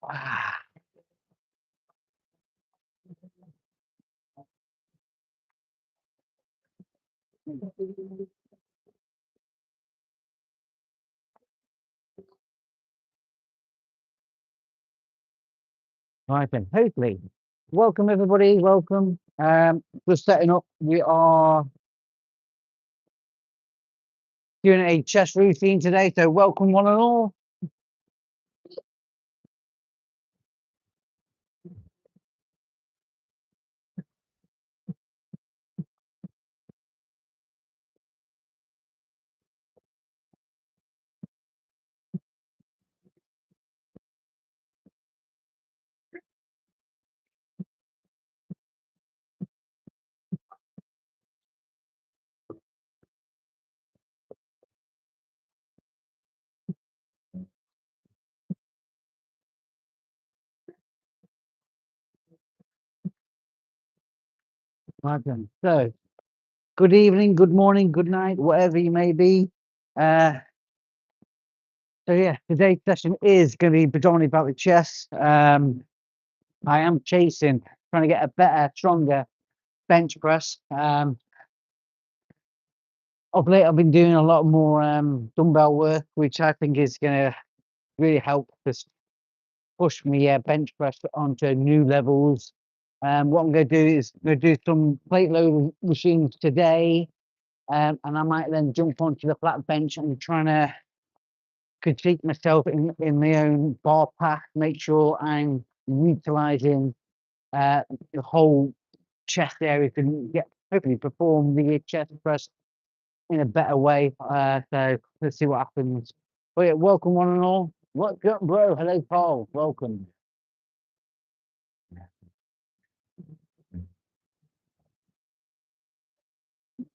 Ah, right then, hopefully. Welcome everybody, welcome. We're setting up. We are doing a chest routine today, so welcome one and all. Right then. So good evening, good morning, good night, whatever you may be. Uh so yeah, today's session is going to be predominantly about the chest. I am trying to get a better, stronger bench press. Of late, I've been doing a lot more dumbbell work, which I think is going to really help us push me bench press onto new levels. What I'm going to do is I'm going to do some plate load machines today, and I might then jump onto the flat bench and trying to critique myself in my own bar path, make sure I'm utilizing the whole chest area to get hopefully perform the chest press in a better way. So let's see what happens. But yeah, welcome one and all. What's up, bro? Hello, Paul. Welcome.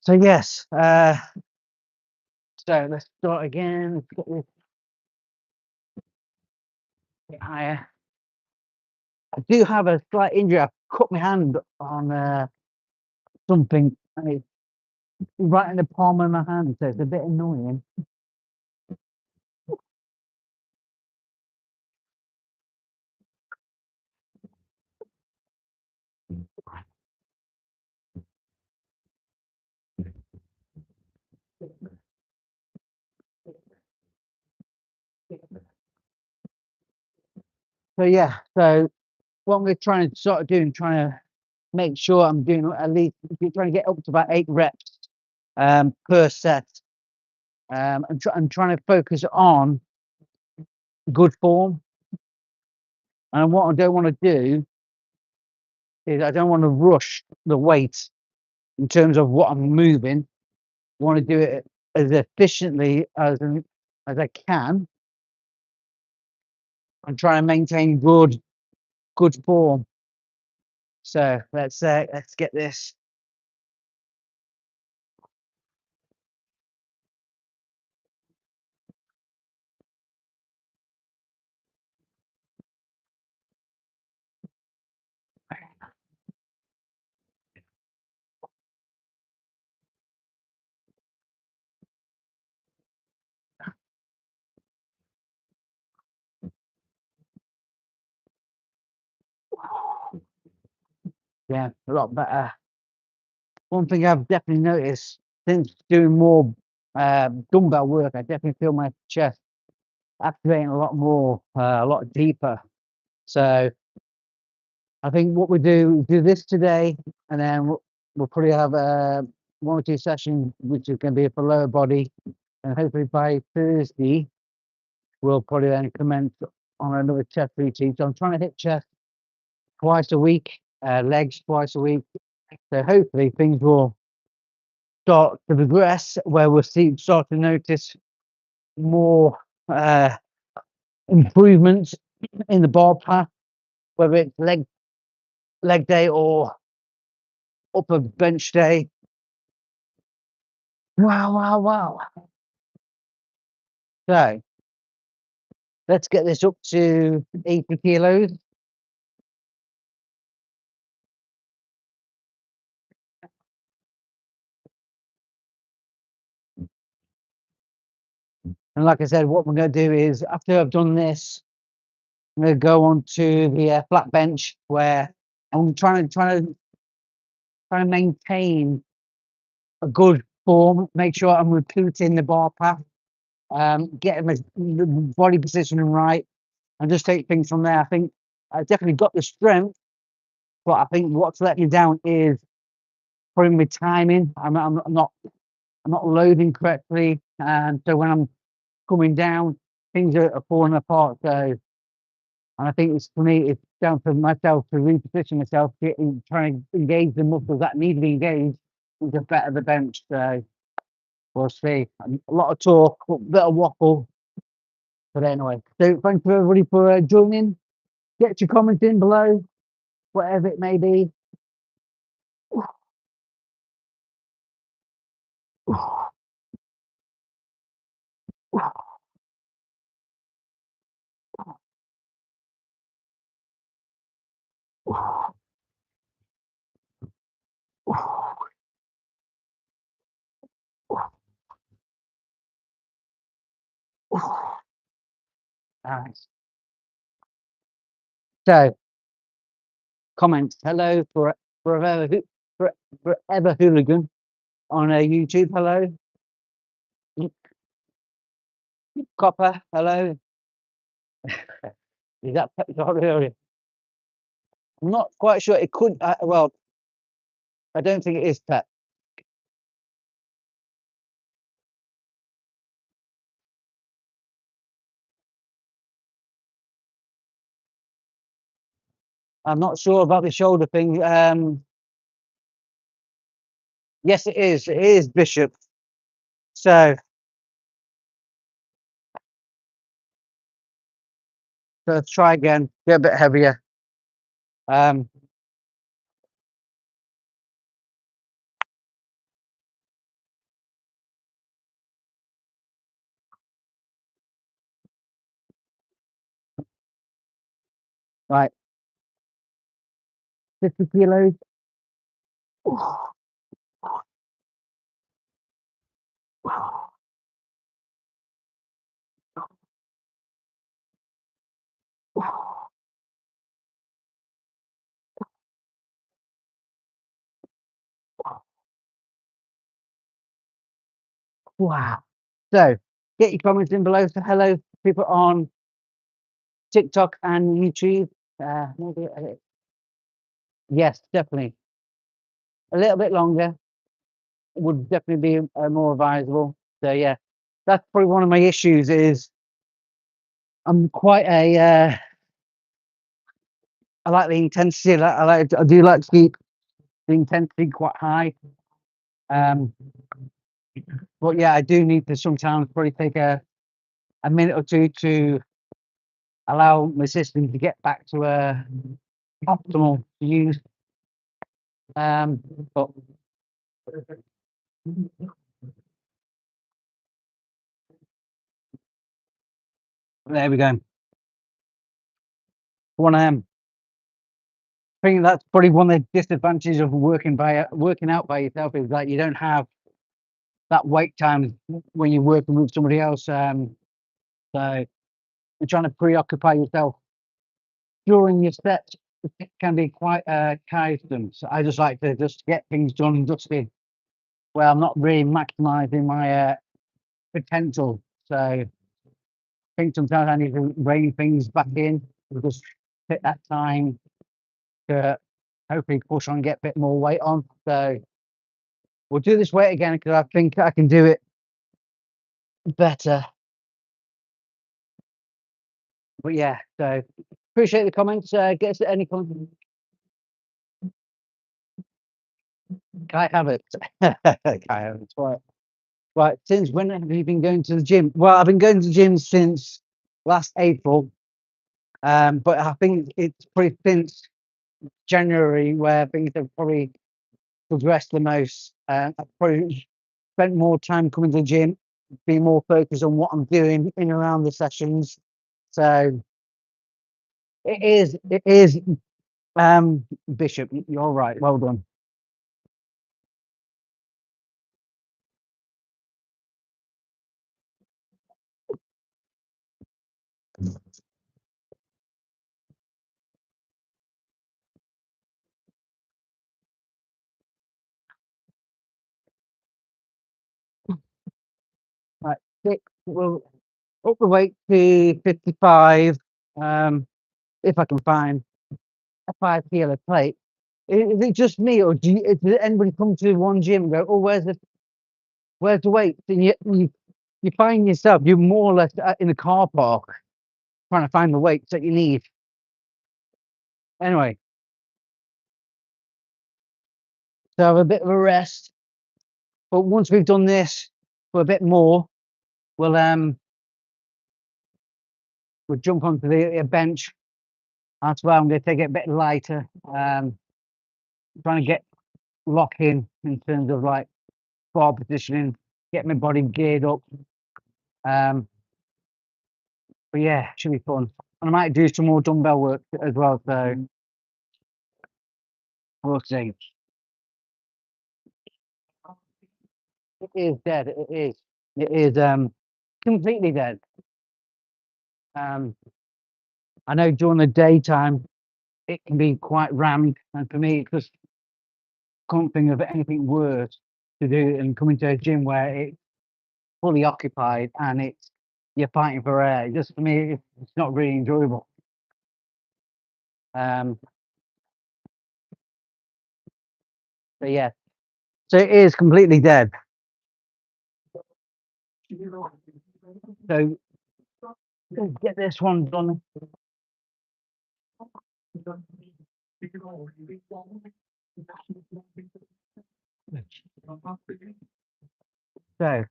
So yes, so let's start again. Let's get this bit higher. I do have a slight injury. I cut my hand on something, and it's right in the palm of my hand, so it's a bit annoying. So yeah, so what we're trying to sort of do and trying to make sure I'm doing at least trying to get up to about 8 reps per set. I'm trying to focus on good form. And what I don't want to do is I don't want to rush the weight in terms of what I'm moving. I want to do it as efficiently as I can and try and maintain good form. So let's get this. Yeah, a lot better. One thing I've definitely noticed since doing more dumbbell work, I definitely feel my chest activating a lot more, a lot deeper. So I think what we do this today, and then we'll probably have one or two sessions, which is going to be for lower body, and hopefully by Thursday we'll probably then commence on another chest routine. So I'm trying to hit chest twice a week, legs twice a week. So hopefully things will start to progress, where we'll start to notice more improvements in the bar path, whether it's leg day or upper bench day. Wow, wow, wow. So let's get this up to 80 kilos. And like I said, what we're going to do is after I've done this, I'm going to go on to the flat bench where I'm trying to maintain a good form, make sure I'm repeating the bar path, getting my body positioning right, and just take things from there. I think I definitely got the strength, but I think what's let me down is probably my timing. I'm not loading correctly, and so when I'm coming down, things are falling apart. So, and I think it's for me, it's down to myself to reposition myself, trying to engage the muscles that need to be engaged to better the bench. So we'll see. A lot of talk, a bit of waffle, but anyway. So thanks for everybody for joining. Get your comments in below, whatever it may be. Alright. So comments. Hello for for forever hooligan on YouTube. Hello, Copper. Hello. Is that Pep Guardiola? I'm not quite sure. It could. Well, I don't think it is Pep. I'm not sure about the shoulder thing. Yes, it is. It is Bishop. So, so let's try again. Get a bit heavier. Um, right, 50 kilos. Wow. So, get your comments in below. So, hello, people on TikTok and YouTube. Maybe, yes, definitely. A little bit longer would definitely be more advisable. So, yeah, that's probably one of my issues is I'm quite a, I like the intensity. I do like to keep the intensity quite high. Um, but yeah, I do need to sometimes probably take a minute or two to allow my system to get back to a optimal use. But there we go. One I think that's probably one of the disadvantages of working out by yourself is that you don't have that wait time when you're working with somebody else. So you're trying to preoccupy yourself during your sets. It can be quite tiresome. So I just like to just get things done and dusted. Well, I'm not really maximizing my potential. So I think sometimes I need to rein things back in and just take that time to hopefully push on, get a bit more weight on. So we'll do this weight again because I think I can do it better. But yeah, so appreciate the comments. Get us any comments. Kai have it. Kai have it. Right. Right. Since when have you been going to the gym? Well, I've been going to the gym since last April. But I think it's probably since January where things have probably progressed the most. I've probably spent more time coming to the gym, be more focused on what I'm doing in and around the sessions. So it is Bishop, you're right. Well done. we'll up the weight to 55, if I can find a 5 kilo plate. Is it just me, or does anybody come to one gym and go, "Oh, where's the weight?" And you find yourself, you're more or less in a car park trying to find the weights that you need. Anyway, so have a bit of a rest. But once we've done this for a bit more, we'll jump onto the bench. That's why I'm going to take it a bit lighter. Trying to get lock in terms of like bar positioning, get my body geared up. But yeah, should be fun. And I might do some more dumbbell work as well. So we'll see. It is dead. It is. It is completely dead. I know during the daytime it can be quite rammed, and for me, it's just can't think of anything worse to do than coming to a gym where it's fully occupied and it's you're fighting for air. Just for me, it's not really enjoyable. But yeah, so it is completely dead. So let's get this one done. So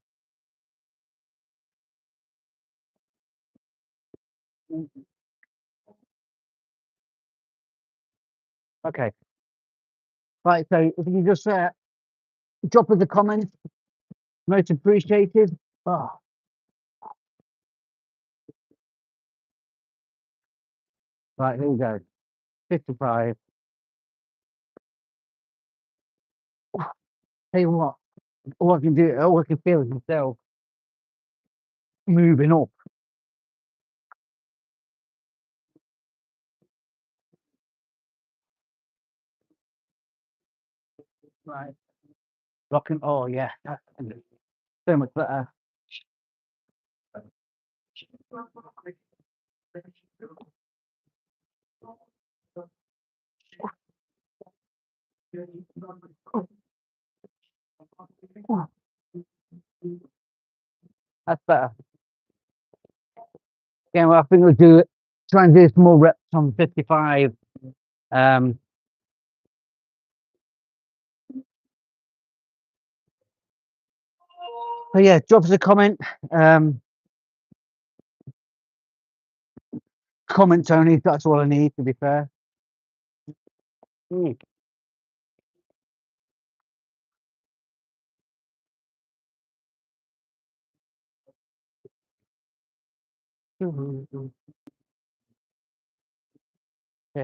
okay, right. So if you just drop us a comment, most appreciated. Oh, right, here we go. 55. Tell you what, all I can do, all I can feel is myself moving up. Right, rocking. Oh yeah, that's so much better. That's better. Yeah, well, I think we'll do it. Try and do some more reps on 55. Um, so yeah, drop us a comment. Comment, Tony. That's all I need, to be fair. Mm. So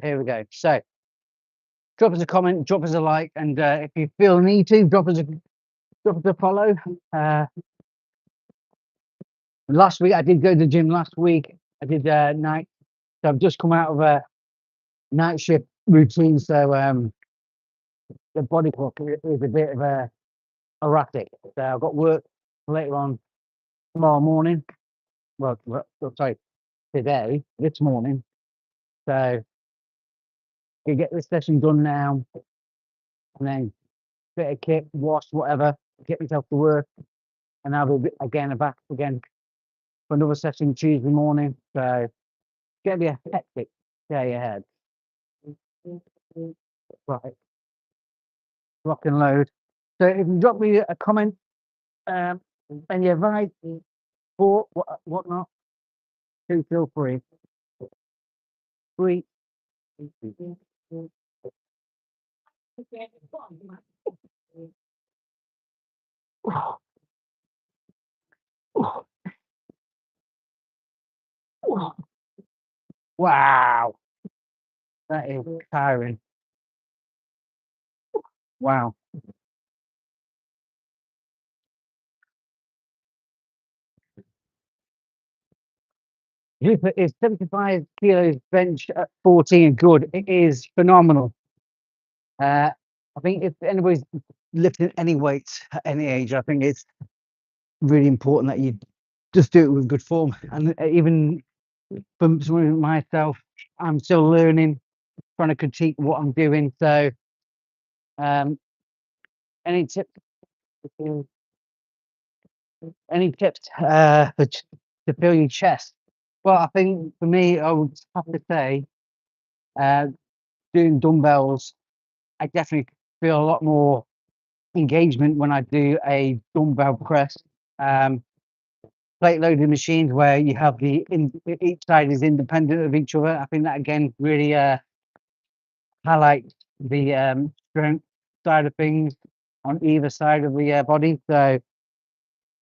here we go. So drop us a comment, drop us a like, and if you feel need to, drop us a follow. Last week I did go to the gym. Last week I did night. So I've just come out of a night shift routine. So the body clock is a bit of a erratic. So I've got work later on tomorrow morning. Sorry, today, this morning. So you get this session done now, and then bit of kit, wash, whatever, get myself to work, and I'll be again back again for another session Tuesday morning. So it's gonna be a hectic day ahead. Right, rock and load. So if you drop me a comment, and you advise for whatnot, do feel free. Free. Wow, that is tiring. Wow. If it is 75 kilos bench at 14 good, it is phenomenal. I think if anybody's lifting any weights at any age, I think it's really important that you just do it with good form. And even for myself, I'm still learning, trying to critique what I'm doing. So, um, any tips? Any tips to fill your chest? Well, I think for me, I would have to say, uh, doing dumbbells, I definitely feel a lot more engagement when I do a dumbbell press. Um, Plate loading machines where you have each side is independent of each other. I think that again really highlights the strength side of things on either side of the body. So,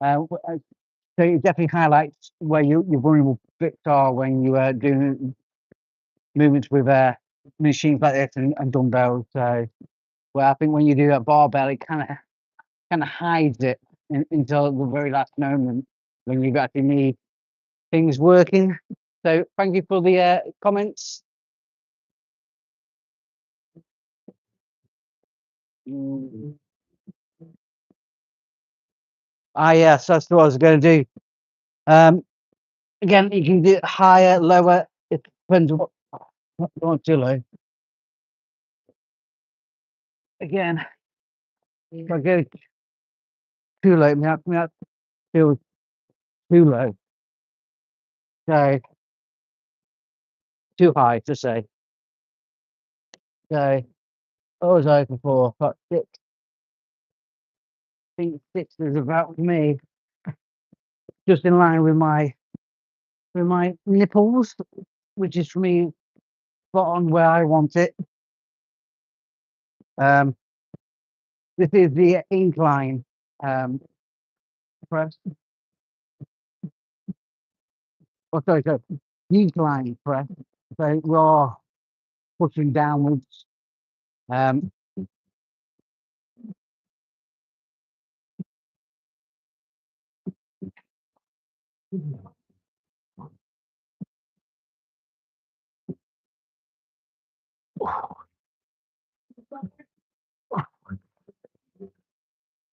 so it definitely highlights where your vulnerable bits are when you are doing movements with machines like this and dumbbells. So, well, I think when you do a barbell, it kind of hides it until the very last moment when you actually need things working. So, thank you for the comments. Mm. Ah, yes, that's what I was going to do. Again, you can do it higher, lower. It depends on what you want to do. Again, if I go too low, may feel too low. So too high to say. So I was open for but six. I think six is about me, just in line with my nipples, which is for me spot on where I want it. Um, this is the incline press. Oh, sorry, decline press. So we're pushing downwards. Um,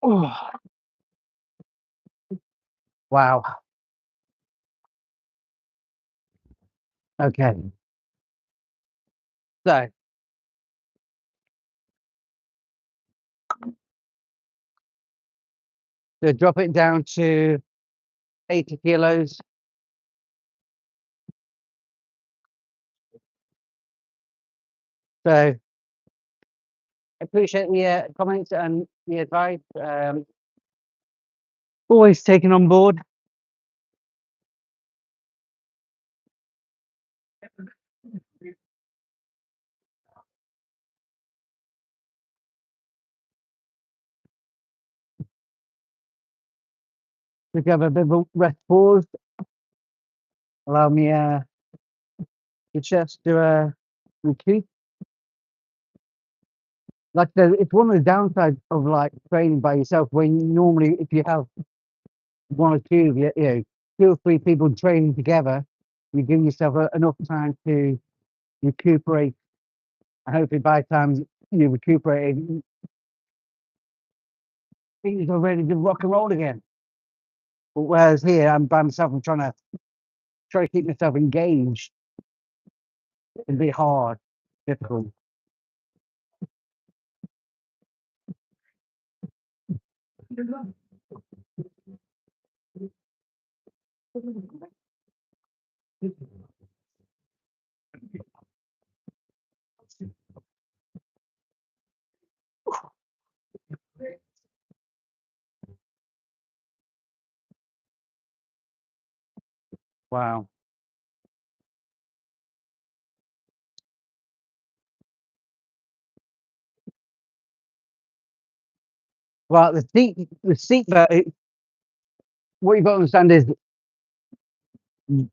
oh, wow. Okay. So drop it down to 80 kilos. So appreciate the comments and the advice. Always taken on board. We have a bit of a rest pause. Allow me the chest to recoup. Like it's one of the downsides of like training by yourself. When normally, if you have one or two of you know, two or three people training together, you give yourself enough time to recuperate. And hopefully, by the time you recuperate, things are ready to rock and roll again. But whereas here, I'm by myself. I'm try to keep myself engaged. It'd be hard, difficult. Wow. Well, the seat belt. What you've got to understand is with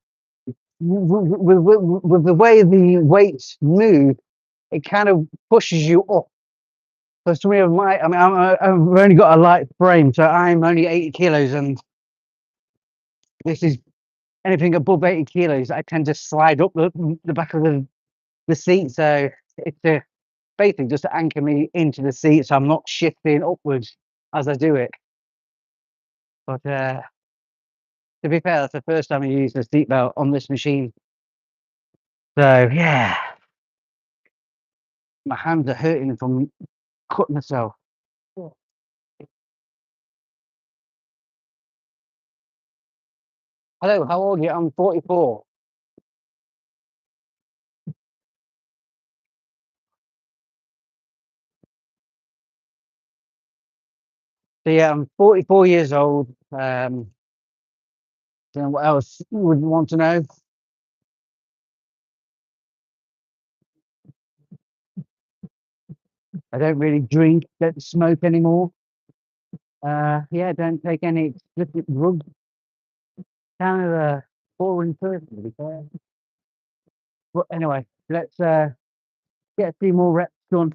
the way the weights move, it kind of pushes you up. So to me, I mean, I've only got a light frame, so I'm only 80 kilos, and this is anything above 80 kilos. I tend to slide up the back of the seat, so it's basically just to anchor me into the seat, so I'm not shifting upwards as I do it. But To be fair, that's the first time I used a seatbelt on this machine. So yeah, my hands are hurting from cutting myself. Hello, how old are you? I'm 44. So yeah, I'm 44 years old. Don't know what else you would want to know. I don't really drink, don't smoke anymore. Yeah, don't take any explicit drugs. Kind of a boring person, to be fair. But anyway, let's get a few more reps done.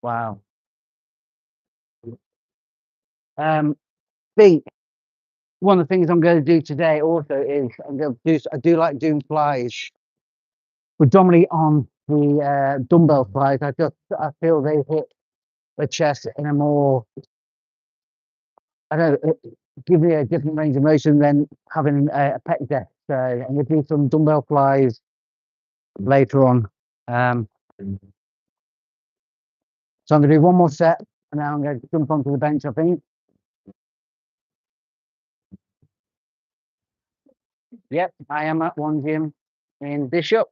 Wow. Think one of the things I'm going to do today also is I'm going to do. I do like doing flies, predominantly on the dumbbell flies. I feel they hit the chest in a more, I don't know, give me a different range of motion than having a pec deck. So I'm going to do some dumbbell flies later on. Um, so I'm going to do one more set, and now I'm going to jump onto the bench, I think. Yep, I am at one gym in Bishop.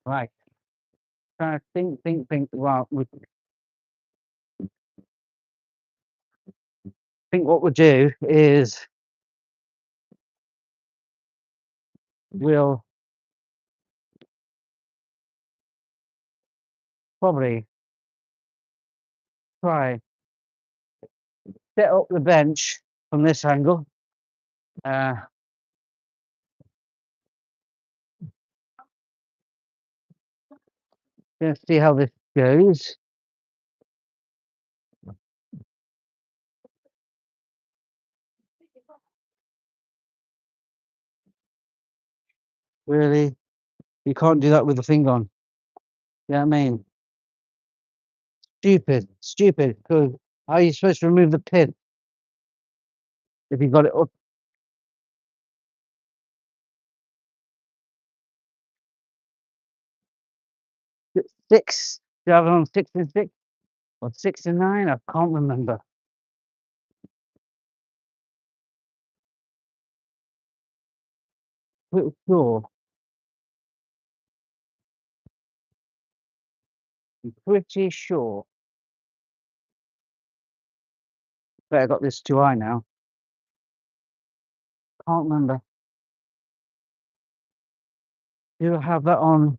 Right, trying to think. Well, we think what we'll do is we'll probably try set up the bench from this angle. Uh, Let's see how this goes. Really, you can't do that with the thing on. You know what I mean? Stupid. Because how are you supposed to remove the pin if you got it up six? Do you have it on 6 and 6 or 6 and 9? I can't remember. Pretty sure. I'm pretty sure. But I got this too high now. Can't remember. Do I have that on?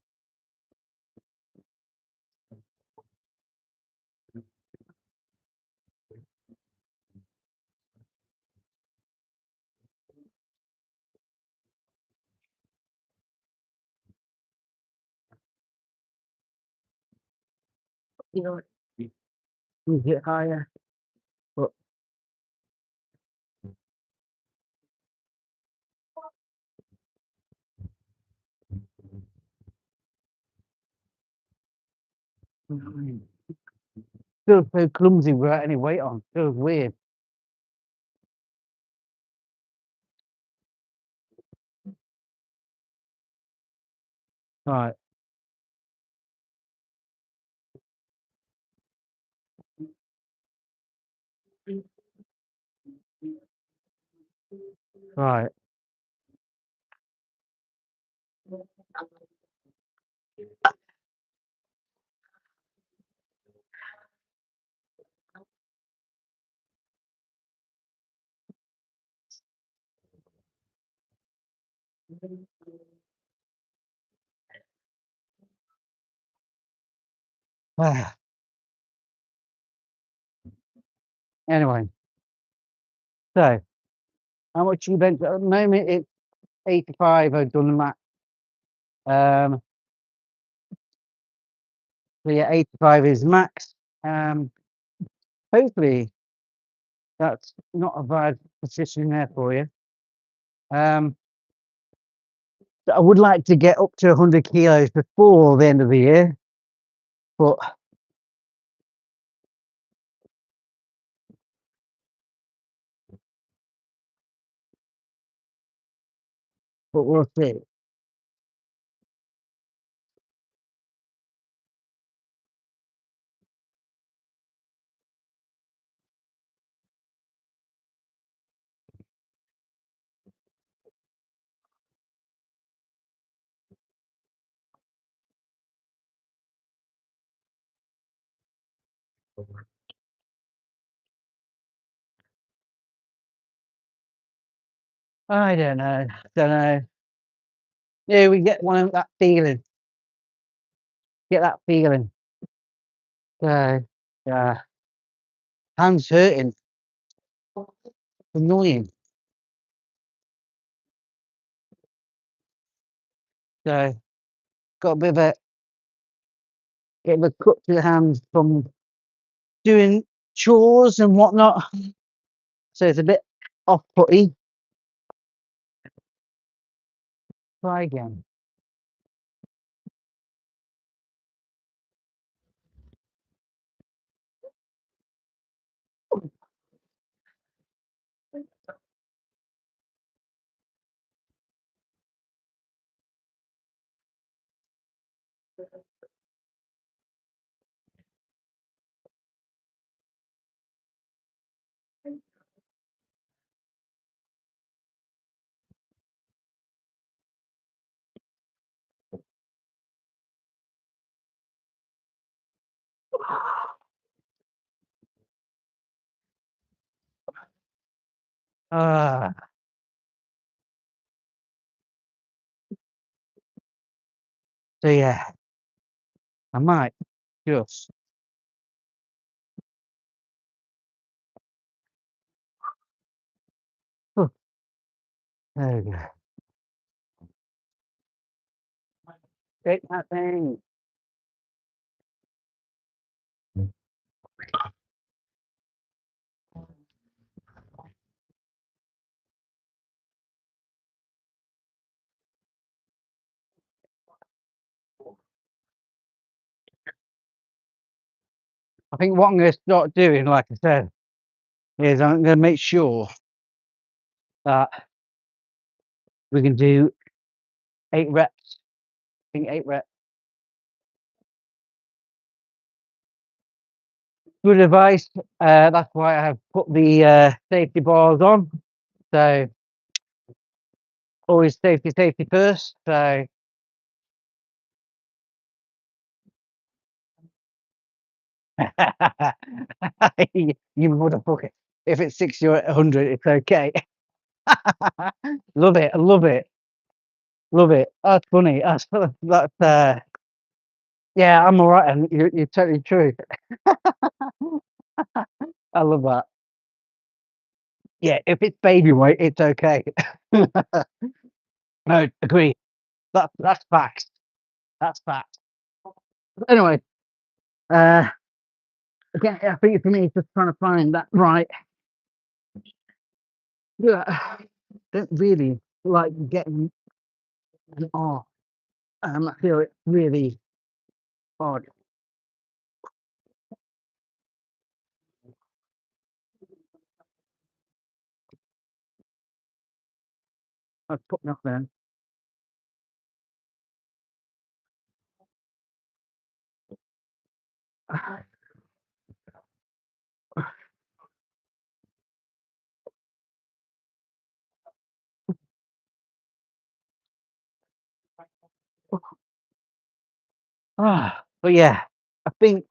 You know, is it higher? But still so clumsy without any weight on. Feels weird. Right, right. Anyway, so how much you bench? At the moment, it's 85. I've done the max. Um, so yeah, 85 is max. Um, hopefully that's not a bad position there for you. Um, I would like to get up to 100 kilos before the end of the year, but we'll see. I don't know. Don't know. Yeah, we get one of that feeling. Get that feeling. So yeah, hands hurting. Annoying. So got a bit of a cut to the hands from doing chores and whatnot. So it's a bit off putty. Try again. Ah, so yeah, I might just. Oh, there we go. Take that thing. I think what I'm going to start doing, like I said, is I'm going to make sure that we can do 8 reps. I think 8 reps. Good advice. That's why I have put the safety bars on. So always safety, safety first. So you motherfucker. If it's 60 or 100, it's okay. Love it. I love it. Love it. That's funny. That's yeah, I'm all right. And you're totally true. I love that. Yeah, if it's baby weight, it's okay. No, agree. That's facts. That's facts. Anyway, uh, again, I think for me, it's just trying to find that right. Yeah, don't really like getting an R. I feel it's really hard. I've put enough then. But yeah, I think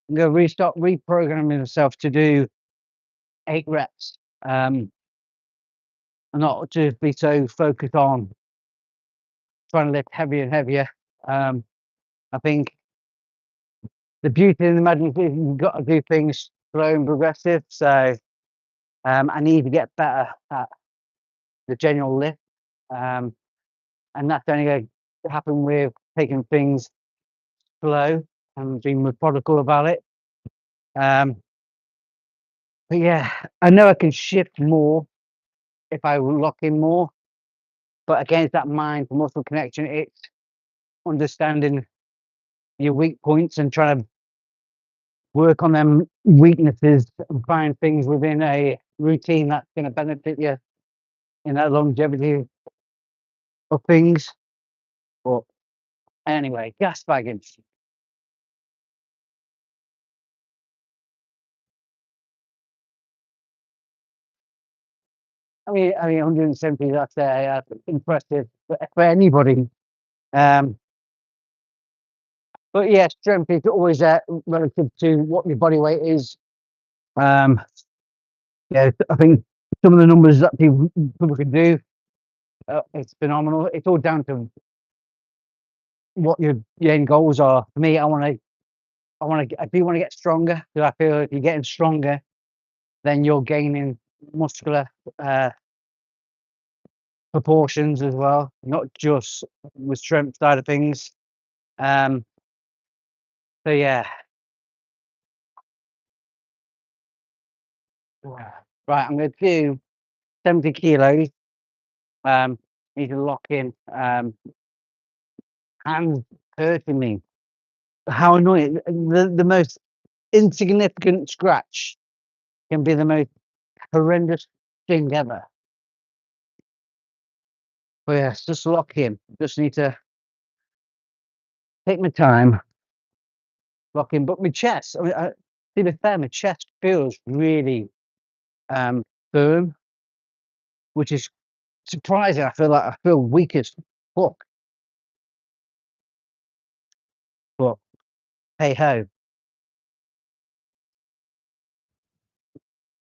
I'm gonna restart reprogramming myself to do 8 reps. not to be so focused on trying to lift heavier and heavier. I think the beauty and the magic is you've got to do things slow and progressive. So I need to get better at the general lift, and that's only going to happen with taking things slow and being methodical about it. Um, but yeah, I know I can shift more if I lock in more, but again, it's that mind to muscle connection. It's understanding your weak points and trying to work on them weaknesses and find things within a routine that's going to benefit you in that longevity of things. But anyway, gas bagging. I mean, 170. That's impressive for anybody. Um, but yeah, strength is always relative to what your body weight is. Um, yeah, I think some of the numbers that people can do, it's phenomenal. It's all down to what your end goals are. For me, I do want to get stronger because I feel if you're getting stronger, then you're gaining muscular uh, proportions as well, not just with strength side of things. Um, so yeah, right. I'm going to do 70 kilos. Need to lock in. Hands hurting me. How annoying! The most insignificant scratch can be the most horrendous thing ever. But yes, just lock in. Just need to take my time, lock in. But my chest, I mean, to be fair, my chest feels really firm, which is surprising. I feel weak as fuck. But hey ho.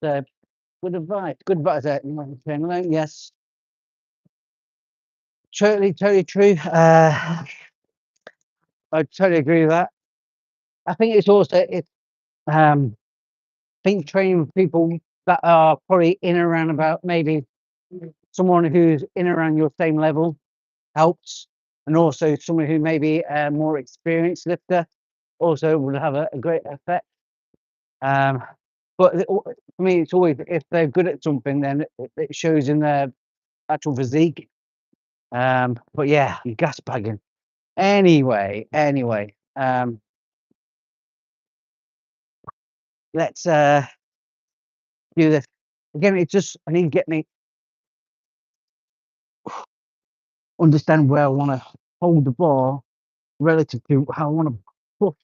So good advice. Good advice. Yes, totally true. I totally agree with that. I think it's also it's I think training people that are probably in and around about maybe someone who's in and around your same level helps, and also someone who may be a more experienced lifter also would have a great effect. Um, but for me, it's always if they're good at something, then it shows in their actual physique. But yeah, you gas bagging. Anyway, let's do this again. It's just I need to get me understand where I want to hold the bar relative to how I want to push.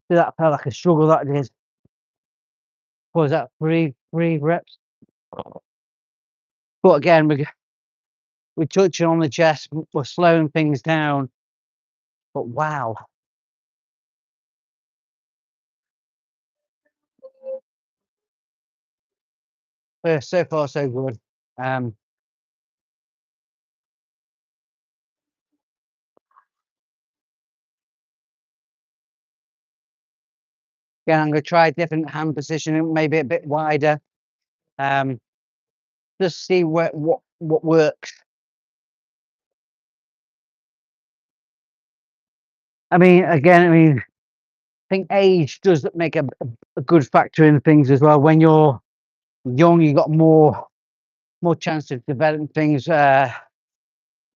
So that felt like a struggle. That is. What was that? Three reps. But again, we're touching on the chest. We're slowing things down. But wow, so far so good. Um, Again, I'm going to try a different hand positioning, maybe a bit wider. Um, just see what works. I think age does make a good factor in things as well. When you're young, you got more chance of developing things a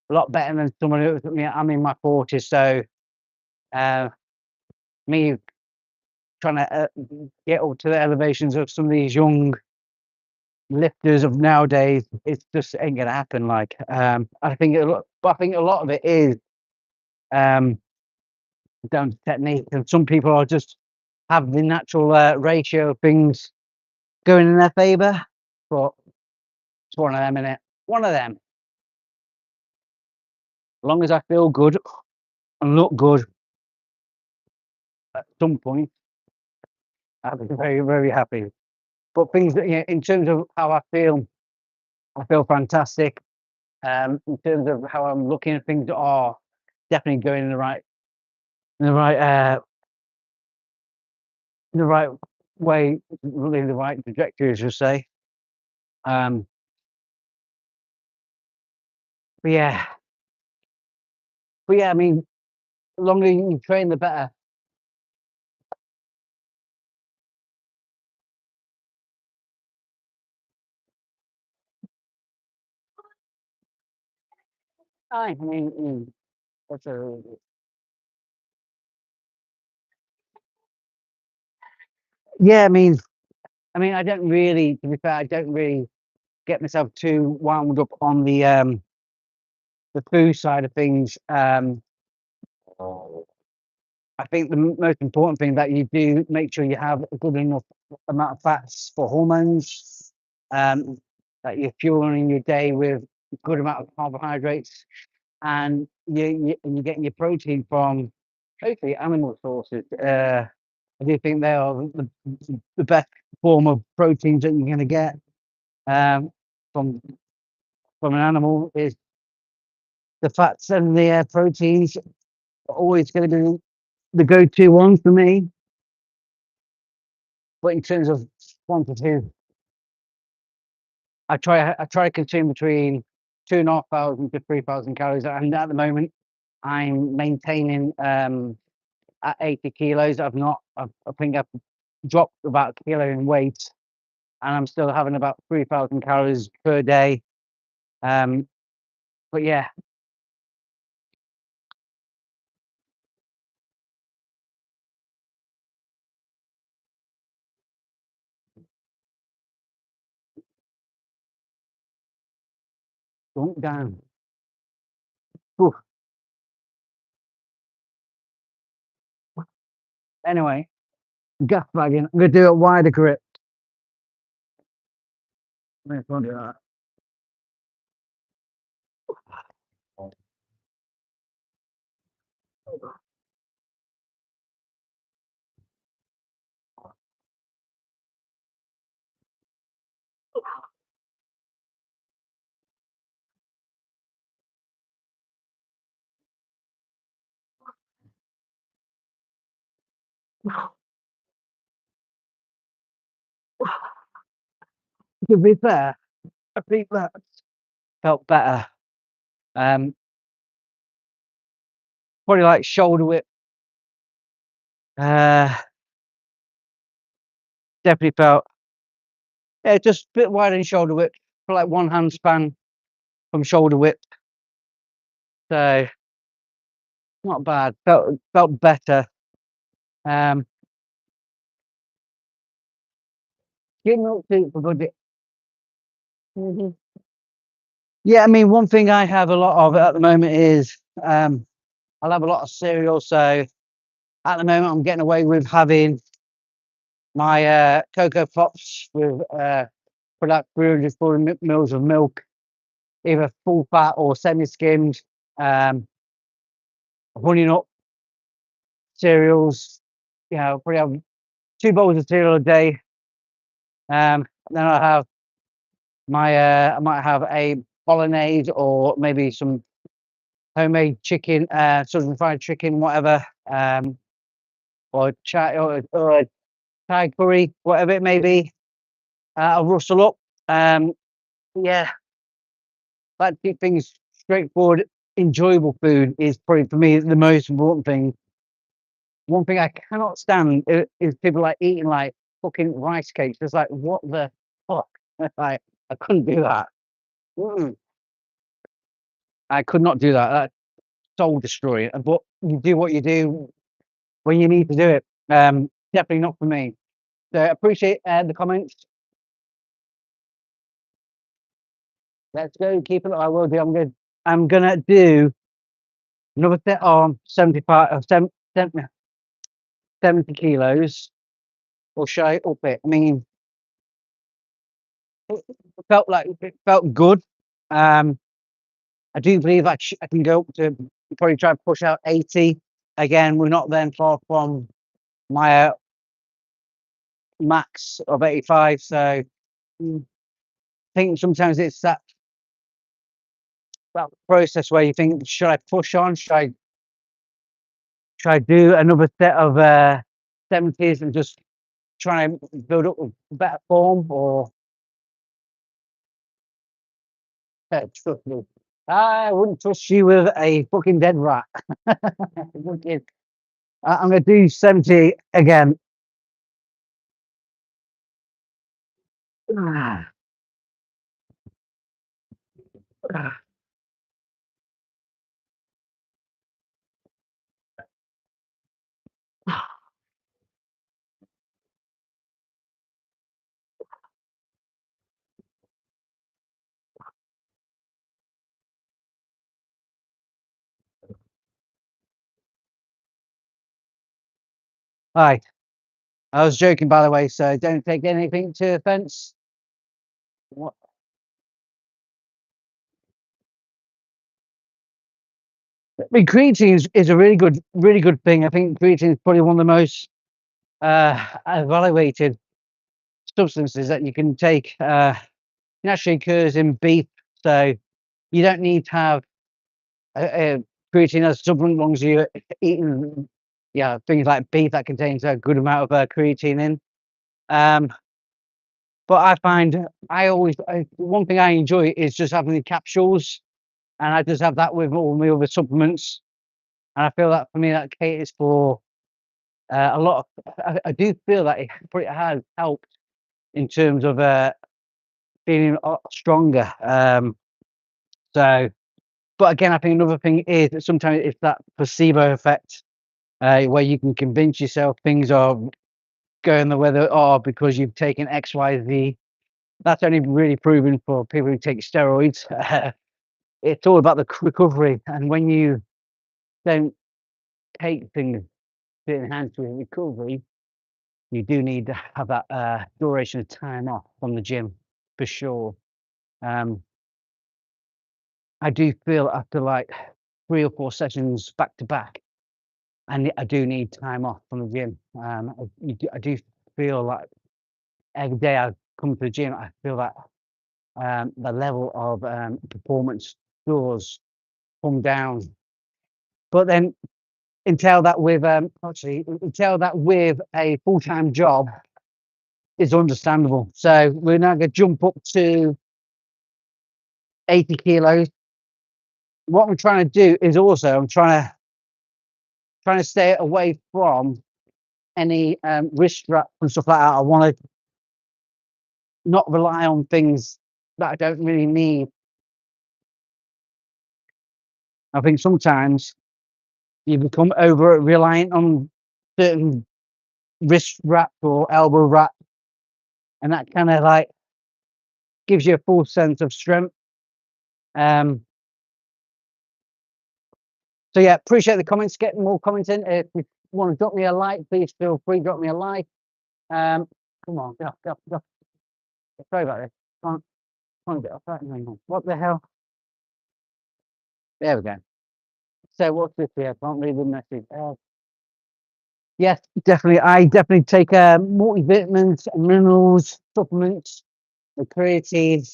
lot better than someone who. I'm in my 40s, so uh, me trying to get up to the elevations of some of these young lifters of nowadays, it's just ain't gonna happen. Like, I think a lot of it is um, down to technique, and some people are just have the natural ratio of things going in their favour. But it's one of them, innit? One of them. As long as I feel good and look good at some point, I'll be very, very happy. But things that, yeah, in terms of how I feel fantastic. In terms of how I'm looking at things are definitely going in the right, in the right way, really in the right trajectory, I should say. Um, but yeah, I mean, the longer you train, the better. I mean, that's a yeah. I mean, I don't really, to be fair, I don't really get myself too wound up on the food side of things. I think the most important thing that you do make sure you have a good enough amount of fats for hormones. That you're fueling your day with a good amount of carbohydrates, and you're getting your protein from hopefully animal sources. I do think they are the best form of proteins that you're going to get um, from an animal. Is the fats and the proteins are always going to be the go-to ones for me. But in terms of quantity, I try to consume between 2,500 to 3,000 calories, and at the moment, I'm maintaining at 80 kilos. I think I've dropped about a kilo in weight, and I'm still having about 3,000 calories per day. Um, but yeah, don't down. Oof. Anyway, gas bagging. I'm gonna do a wider grip. I'm gonna do that. To be fair, I think that felt better. Um, Probably like shoulder width. Uh, Definitely felt yeah, just a bit wider in shoulder width, for like one hand span from shoulder width. So not bad. Felt better. Um, Getting up to for good. Mhm. Yeah, I mean, one thing I have a lot of at the moment is I'll have a lot of cereal. So at the moment, I'm getting away with having my Cocoa Pops with put out 300 mils of milk, either full fat or semi-skimmed. Honey nut cereals. You know, probably have 2 bowls of cereal a day. Then I have I might have a bolognese or maybe some homemade chicken, southern fried chicken, whatever, or or a Thai curry, whatever it may be. I'll rustle up. Um, yeah, like to keep things straightforward, enjoyable food is probably for me the most important thing. One thing I cannot stand is people like eating like fucking rice cakes. It's like what the fuck? Like I couldn't do that. Mm, I could not do that. That's soul destroying. But you do what you do when you need to do it. Definitely not for me. So I appreciate the comments. let's go. Keep it. I will do. I'm gonna do another set on 75 or 70 kilos, or should I up it? I mean, it it felt good. I do believe I can go up to probably try and push out 80. Again, we're not then far from my max of 85. So I think sometimes it's that process where you think, should I push on? Should I do another set of 70s and just try and build up a better form, or trust me, I wouldn't trust you with a fucking dead rat. I'm gonna do 70 again. Hi, I was joking, by the way, so don't take anything to offense. What? I mean, creatine is a really good thing. I think creatine is probably one of the most evaluated substances that you can take. Naturally occurs in beef, so you don't need to have creatine as a supplement as long as you're eating, yeah, things like beef that contains a good amount of creatine in. But I find one thing I enjoy is just having the capsules, and I just have that with all my other supplements. And I feel that for me, that caters for a lot of. I do feel that it has helped in terms of feeling a lot stronger. So, but again, I think another thing is that sometimes it's that placebo effect, where you can convince yourself things are going the way they are because you've taken X, Y, Z. That's only really proven for people who take steroids. It's all about the recovery, and when you don't take things to enhance your recovery, you do need to have that duration of time off from the gym for sure. Um, I do feel after like 3 or 4 sessions back to back, and I do need time off from the gym. I do feel like every day I come to the gym, I feel that the level of performance does come down. But then entail that with a full-time job is understandable. So we're now gonna jump up to 80 kilos. What I'm trying to do is also I'm trying to stay away from any wrist straps and stuff like that. I want to not rely on things that I don't really need. I think sometimes you become over reliant on certain wrist wrap or elbow wrap, and that kind of like gives you a full sense of strength. Um, so yeah, appreciate the comments. Get more comments in. If you want to drop me a like, please feel free. Drop me a like. Come on, go. Sorry about this. Can't get off that anymore. What the hell? There we go. So what's this here? Can't read the message. Yes, definitely. I definitely take multivitamins, minerals, supplements, the creatine,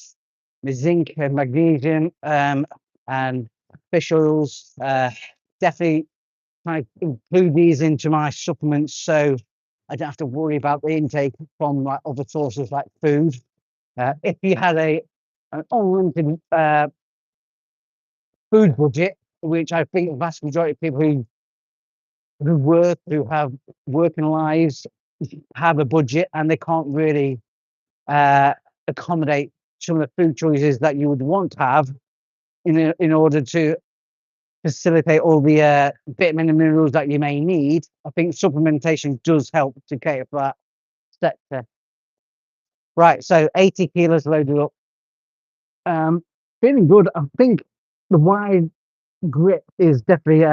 the zinc and magnesium, and fish oils. Definitely try to include these into my supplements so I don't have to worry about the intake from like other sources like food. If you had an unlimited food budget, which I think the vast majority of people who have working lives have a budget and they can't really accommodate some of the food choices that you would want to have in order to facilitate all the vitamin and minerals that you may need. I think supplementation does help to cater for that sector. Right, so 80 kilos loaded up. feeling good. I think the wide grip is definitely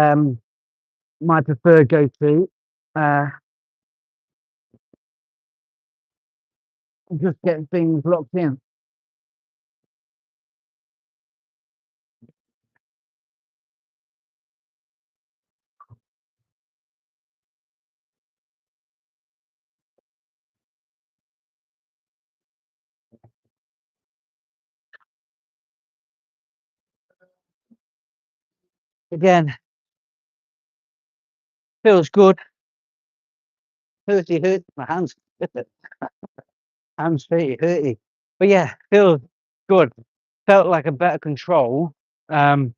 my preferred go-to. Uh, just getting things locked in. Again, feels good. Hurty. My hands, hands hurty. But yeah, feels good. Felt like a better control. Um,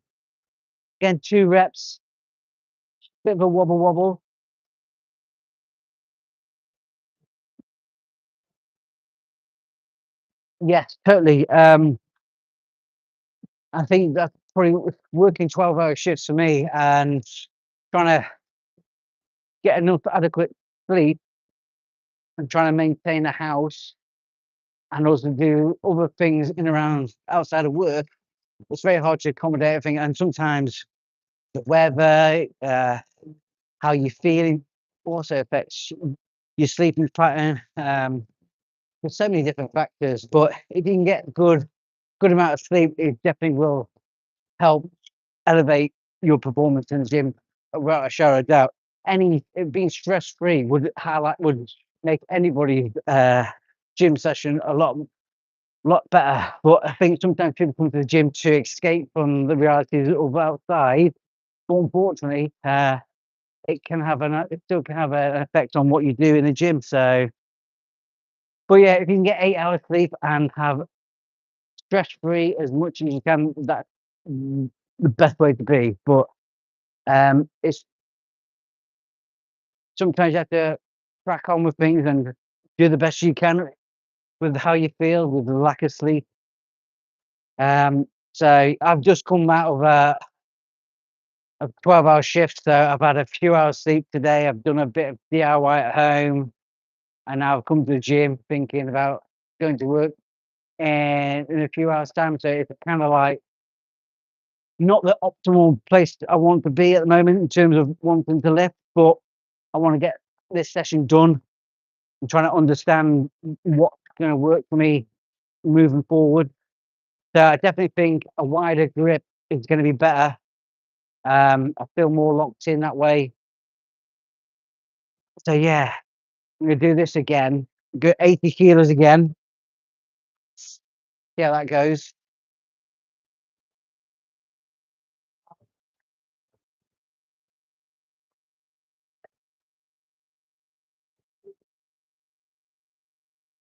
Again, 2 reps, bit of a wobble. Yes, totally. I think that's probably working 12-hour shifts for me and trying to get enough adequate sleep and trying to maintain a house and also do other things in around outside of work. It's very hard to accommodate everything, and sometimes the weather, how you're feeling, also affects your sleeping pattern. There's so many different factors, but if you can get good amount of sleep, it definitely will help elevate your performance in the gym without a shadow of doubt. Being stress free would make anybody's gym session a lot better. But I think sometimes people come to the gym to escape from the realities of outside. But unfortunately, it still can have an effect on what you do in the gym. So, but yeah, if you can get 8 hours sleep and have stress free as much as you can, that's the best way to be. But it's sometimes you have to crack on with things and do the best you can with how you feel with the lack of sleep. So I've just come out of a 12-hour shift, so I've had a few hours sleep today. I've done a bit of DIY at home, and now I've come to the gym thinking about going to work and in a few hours' time. So it's kind of like not the optimal place I want to be at the moment in terms of wanting to lift, but I want to get this session done. I'm trying to understand what's going to work for me moving forward. So I definitely think a wider grip is going to be better. I feel more locked in that way. So yeah, I'm gonna do this again. Go 80 kilos again. See how that goes.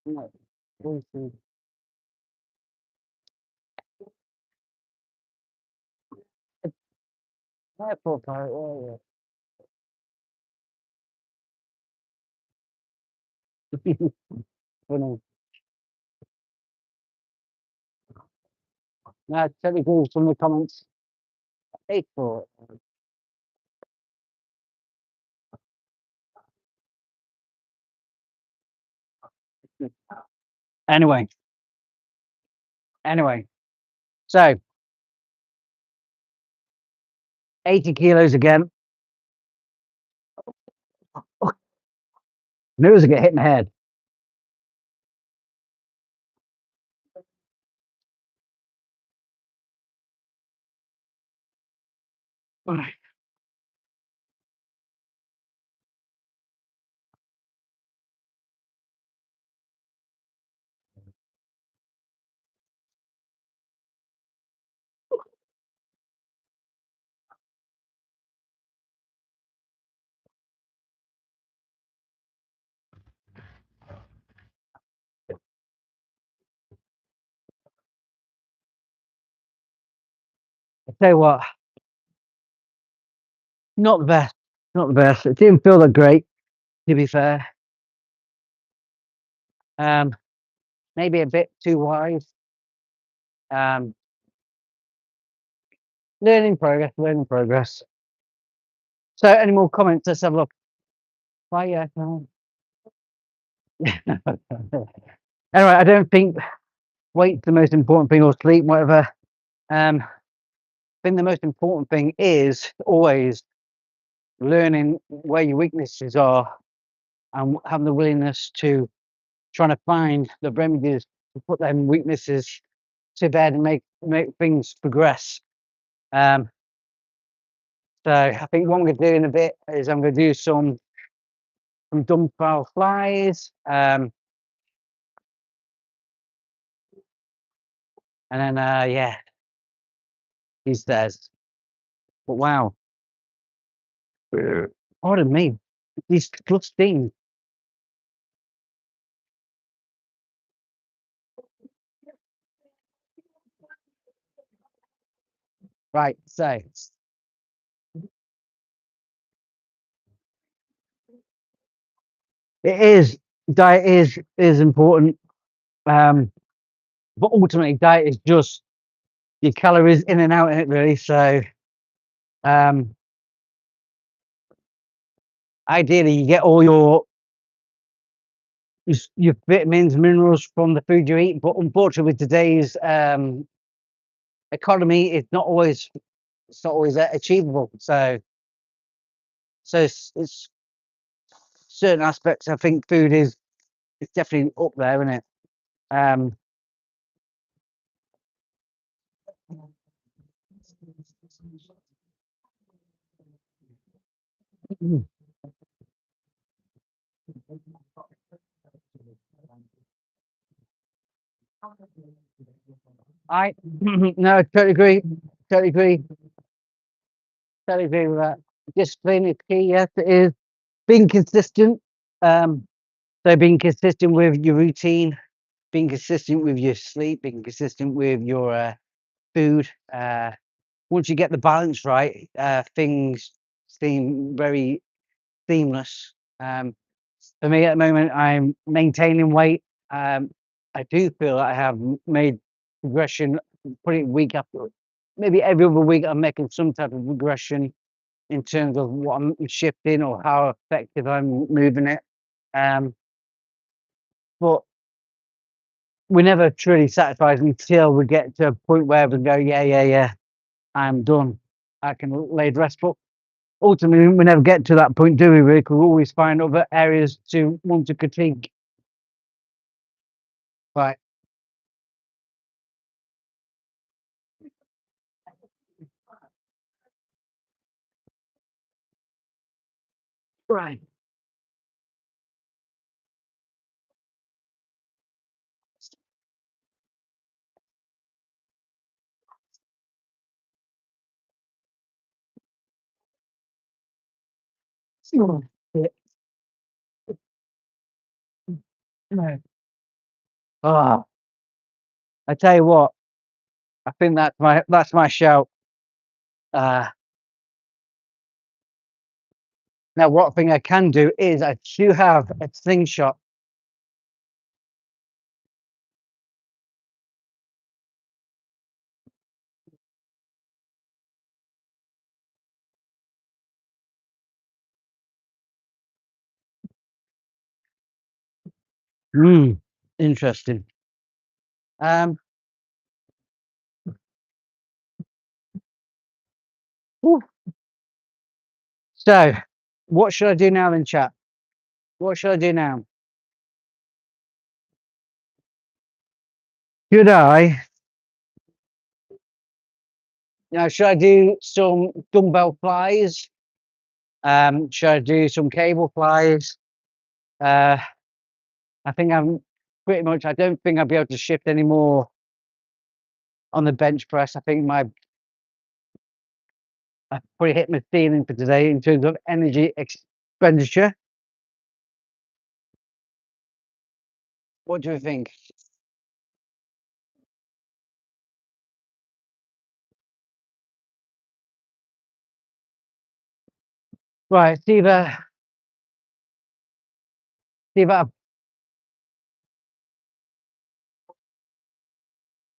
No, we'll see. Airport pilot, oh, yeah. Funny. Now, technically, from the comments, April. Anyway, anyway, so 80 kilos again. Knew I was gonna get hit in the head. I tell you what, not the best. Not the best. It didn't feel that great, to be fair. Um, Maybe a bit too wide. Um, learning progress. So, any more comments? Let's have a look. Why, yeah. Anyway, I don't think weight's the most important thing or sleep, whatever. I think the most important thing is always learning where your weaknesses are and having the willingness to trying to find the remedies to put them weaknesses to bed and make things progress. So I think what I'm going to do in a bit is I'm going to do some dumbbell flies, and then yeah, he says, but wow, pardon me, disgusting. Right, so it is diet is important, um, but ultimately diet is just your calories in and out in it really. So um, ideally, you get all your vitamins, minerals from the food you eat. But unfortunately, with today's economy, it's not always achievable. So it's certain aspects. I think food is it's definitely up there, isn't it? Um, I no, totally agree. Totally agree. Totally agree with that. Discipline is key. Yes, it is. Being consistent. Um, so being consistent with your routine, being consistent with your sleep, being consistent with your food. Once you get the balance right, things seem very seamless. For me, at the moment, I'm maintaining weight. I do feel that I have made progression pretty week after, maybe every other week. I'm making some type of progression in terms of what I'm shifting or how effective I'm moving it. Um, but we're never truly satisfied until we get to a point where we go, yeah, yeah, yeah, I'm done. I can lay the rest. But ultimately, we never get to that point, do we? We could always find other areas to want to critique. Right, right. Oh, shit. No. Ah, I tell you what, I think that's my shout. Uh, Now, what thing I can do is I do have a slingshot. Hmm, interesting. Um, whew. So, what should I do now then, chat? What should I do now? Should I? Should I do some dumbbell flies? Should I do some cable flies? Uh, I think I'm pretty much. I don't think I'll be able to shift any more on the bench press. I think I've probably hit my ceiling for today in terms of energy expenditure. What do you think? Right, see if I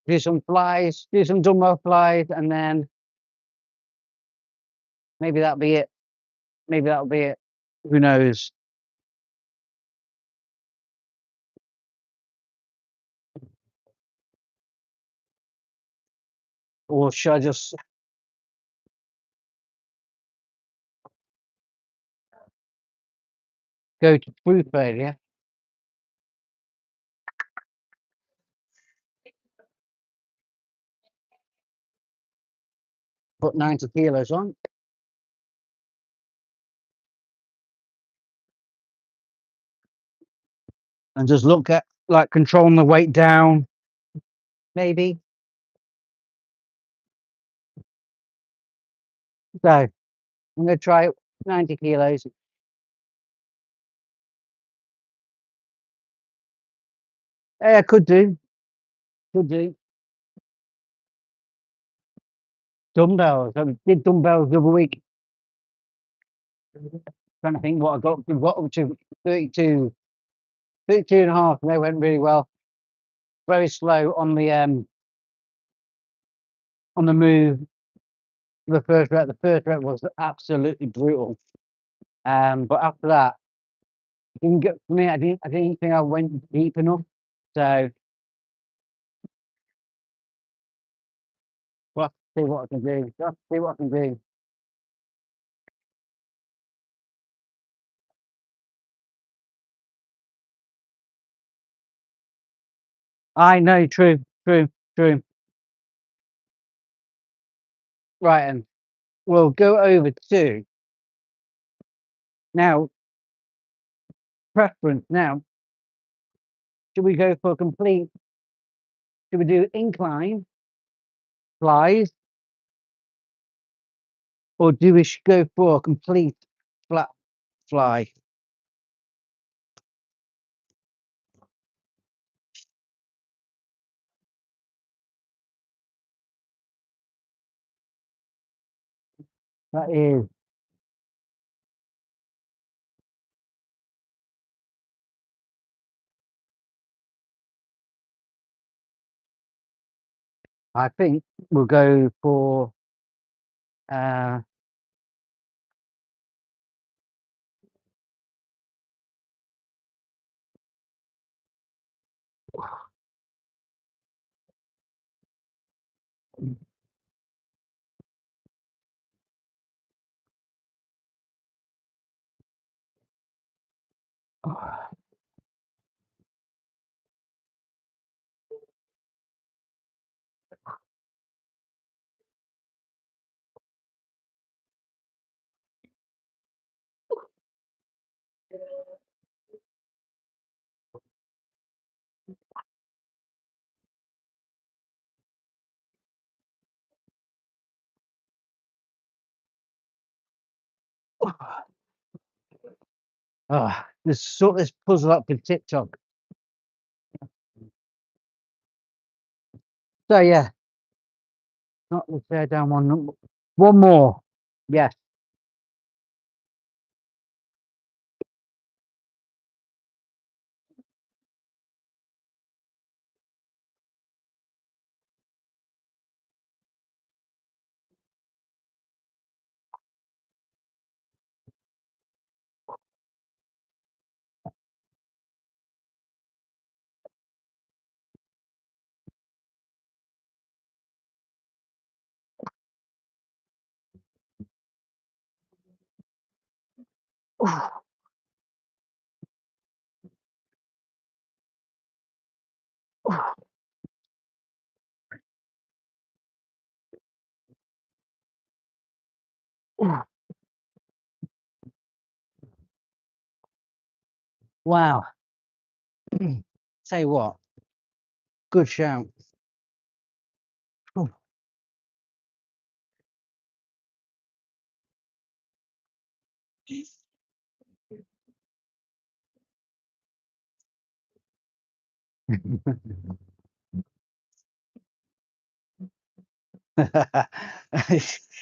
do some flies, do some dumbbell flies, and then maybe that'll be it. Maybe that'll be it. Who knows? or should I just go to food failure, put 90 kilos on, and just look at like controlling the weight down, maybe? So I'm gonna try 90 kilos. Yeah, could do, could do. Dumbbells. I did dumbbells the other week. Trying to think what I got up to 32, 32 and a half, and they went really well. Very slow on the move. The first rep was absolutely brutal. But after that, didn't get for me. I didn't think I went deep enough. So we'll have to see what I can do. We'll have to see what I can do. I know, true, true, true. Right, and we'll go over to now preference. Now, should we go for a complete? Should we do incline flies, or do we go for a complete flat fly? That is, I think we'll go for uh let's sort this puzzle up with TikTok. So yeah, not the tear down one. One more. Yes. Wow. Say what? Good shout.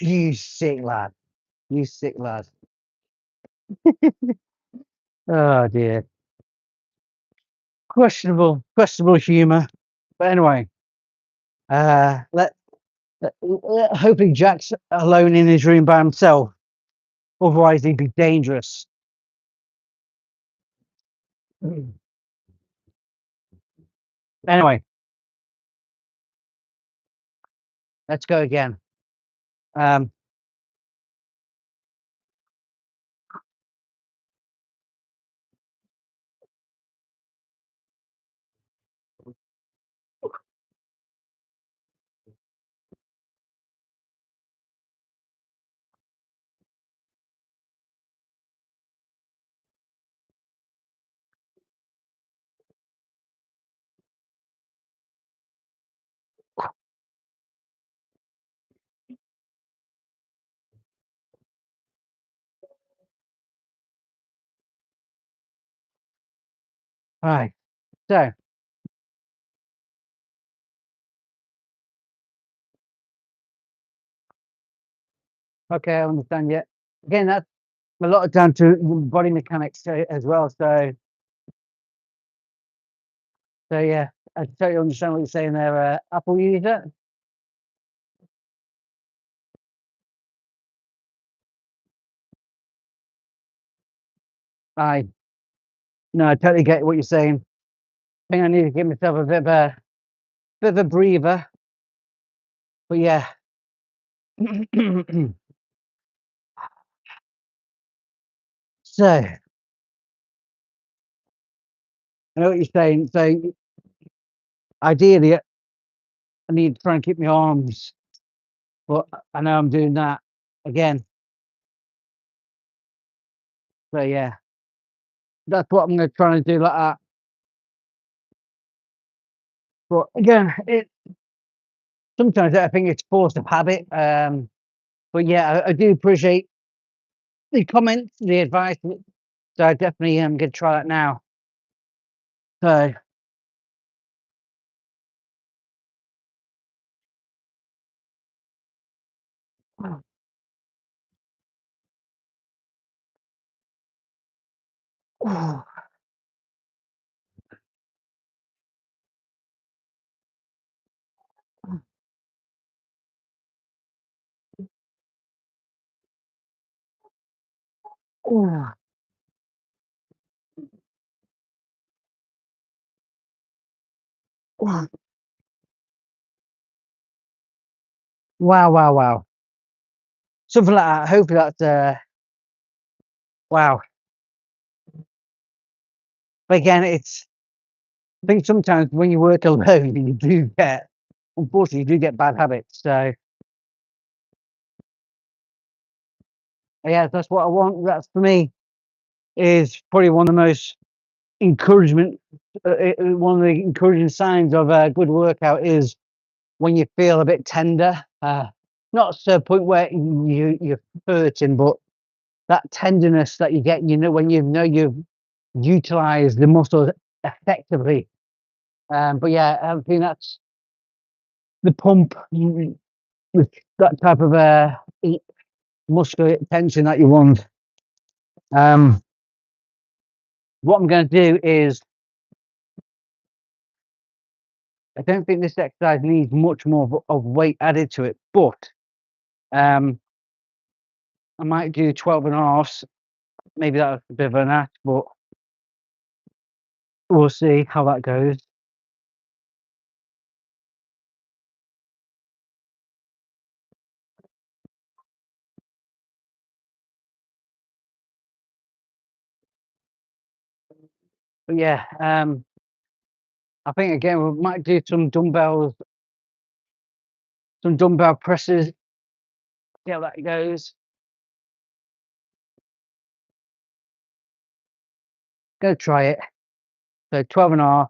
You sick lad. You sick lad. Oh dear. Questionable humor. But anyway, let hoping Jack's alone in his room by himself. Otherwise, he'd be dangerous. Anyway, Let's go again. Um, right. So, okay, I understand. Yeah. Again, that's a lot of down to body mechanics as well. So yeah, I totally understand what you're saying there. Apple user. I No, I totally get what you're saying. I think I need to give myself a bit of a breather. But yeah. So I know what you're saying. So ideally, I need to try and keep my arms, but I know I'm doing that again. So yeah, that's what I'm going to try and do like that. But again, it sometimes I think it's force of habit. But yeah, I do appreciate the comments, the advice. So I definitely am going to try that now. So wow, wow, wow. Something like that. Hopefully that's wow. But again, it's I think sometimes when you work alone, you do get, unfortunately, you do get bad habits. So yeah, that's what I want. That's for me is probably one of the most encouragement. One of the encouraging signs of a good workout is when you feel a bit tender. Not to a point where you're hurting, but that tenderness that you get, when you know you've utilized the muscles effectively. But yeah, I think that's the pump with that type of muscular tension that you want. Um, what I'm going to do is, I don't think this exercise needs much more of weight added to it, but um, I might do 12 and a half. Maybe that's a bit of an ask, but we'll see how that goes. But yeah, I think again we might do some dumbbell presses. See how that goes. Go try it. So 12 and a half.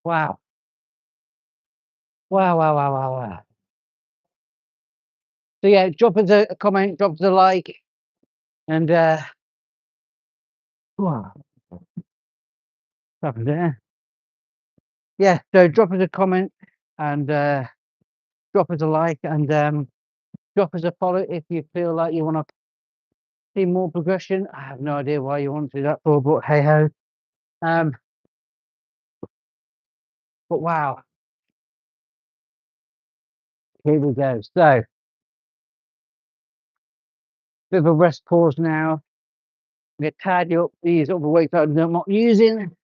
Wow. Wow, wow, wow, wow, wow. So yeah, drop us a comment, drop us a like, and wow, up there. Yeah, so drop us a comment and drop us a like and drop us a follow if you feel like you want to see more progression. I have no idea why you want to do that for, but hey ho. But wow, here we go. So bit of a rest pause now. Get tidy up these other weights that I'm not using.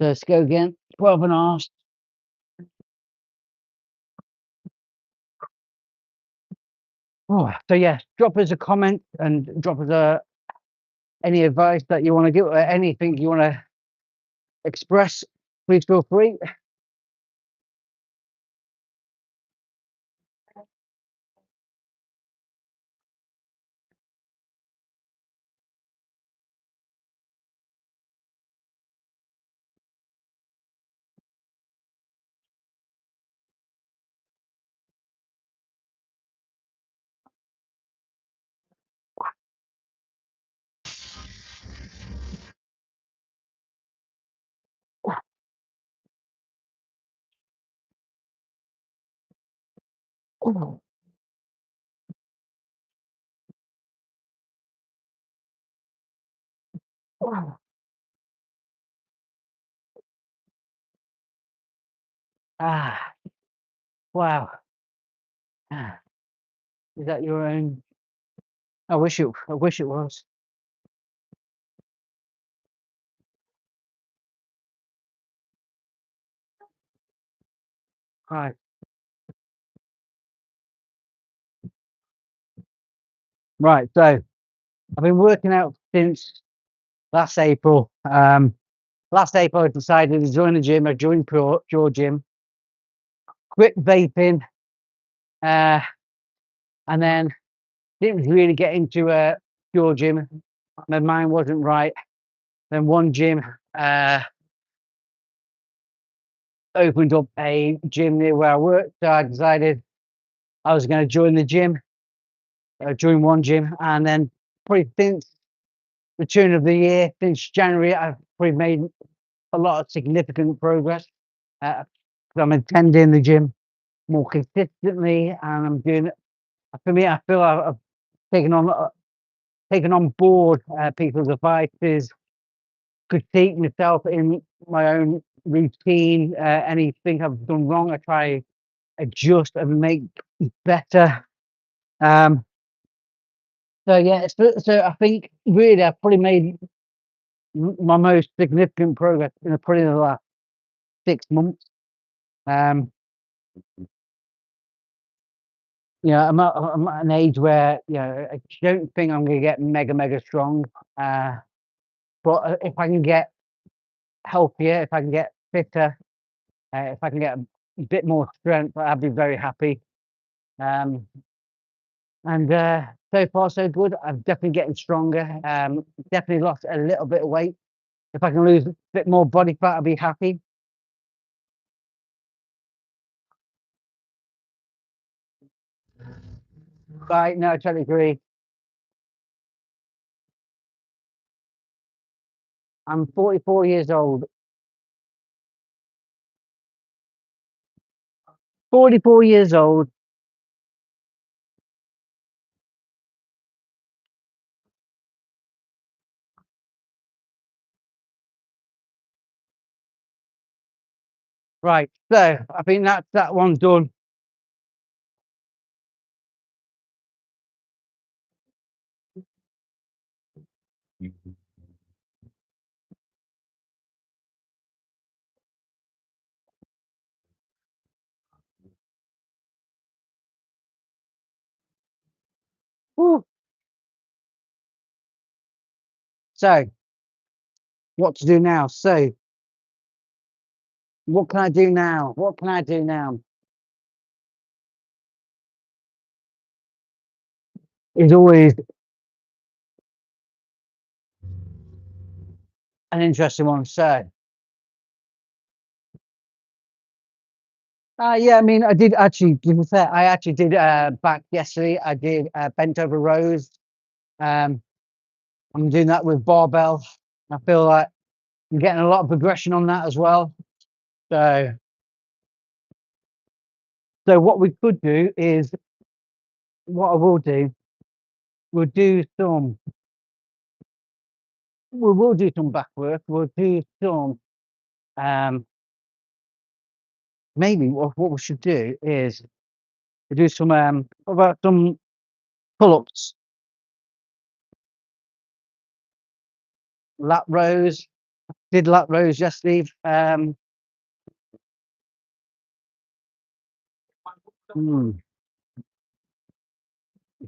So let's go again. 12 and a half. Oh, so yeah, drop us a comment and drop us any advice that you want to give or anything you want to express. Please feel free. Oh, oh, ah, wow. Ah, is that your own? I wish it was. Right. Right. So I've been working out since last April. Last April I decided to join the gym. I joined Pure Gym, quit vaping, uh, and then didn't really get into Pure Gym. My mind wasn't right. Then one gym opened up a gym near where I worked, so I decided I was going to join the gym, join one gym, and then probably since the turn of the year, since January, I've probably made a lot of significant progress. Uh, I'm attending the gym more consistently, and I'm doing. For me, I feel I've taken on taken on board people's advices, critique myself in my own routine. Anything I've done wrong, I try adjust and make better. Um, so yeah, so I think really I've probably made my most significant progress in probably the last 6 months. Um, I'm at an age where I don't think I'm going to get mega strong. Uh, but if I can get healthier, if I can get fitter, if I can get a bit more strength, I'd be very happy. Um, and so far so good. I'm definitely getting stronger. Definitely lost a little bit of weight. If I can lose a bit more body fat, I'll be happy. Right, no, I totally agree. I'm 44 years old. 44 years old. Right, so I think that's that one done. Whew. So what to do now? So what can I do now? What can I do now? is always an interesting one. So, yeah, I mean, I did actually, to be fair, I actually did back yesterday. I did bent over rows. Um, I'm doing that with barbell. I feel like I'm getting a lot of progression on that as well. So, so what we could do is, what I will do, we'll do some, we will do some back work. We'll do some, um, maybe what we should do is we do some, what about some pull-ups, lat rows. Did lat rows yesterday. Hmm,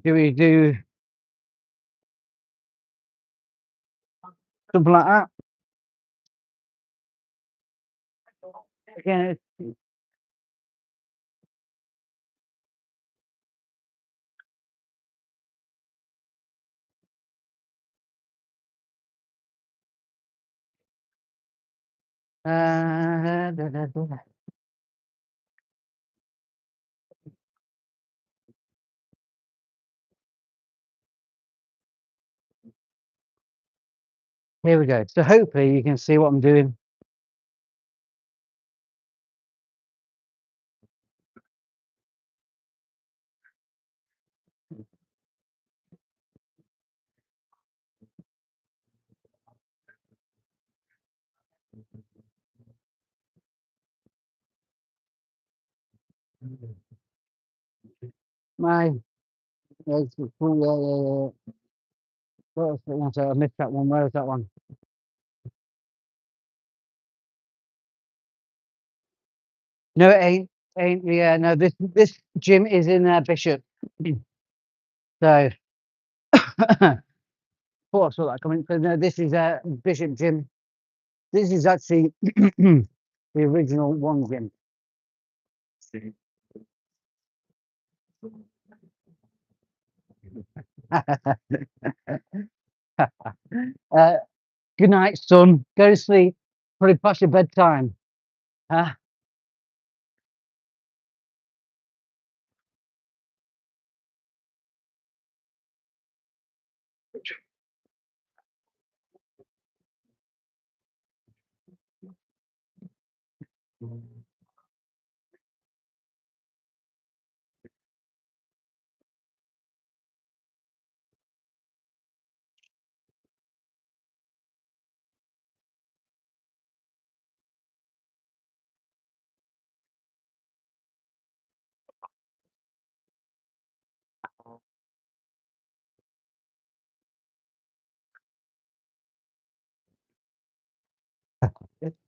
do we do something like that? Again, here we go. So hopefully you can see what I'm doing. My, yeah, yeah. What was the one? So I missed that one. Where was that one? No, it ain't. Ain't. Yeah, no. This gym is in Bishop. So thought I saw that coming. So no, this is Bishop Gym. This is actually the original one gym. uh, Good night, son. Go to sleep. Probably past your bedtime. Huh?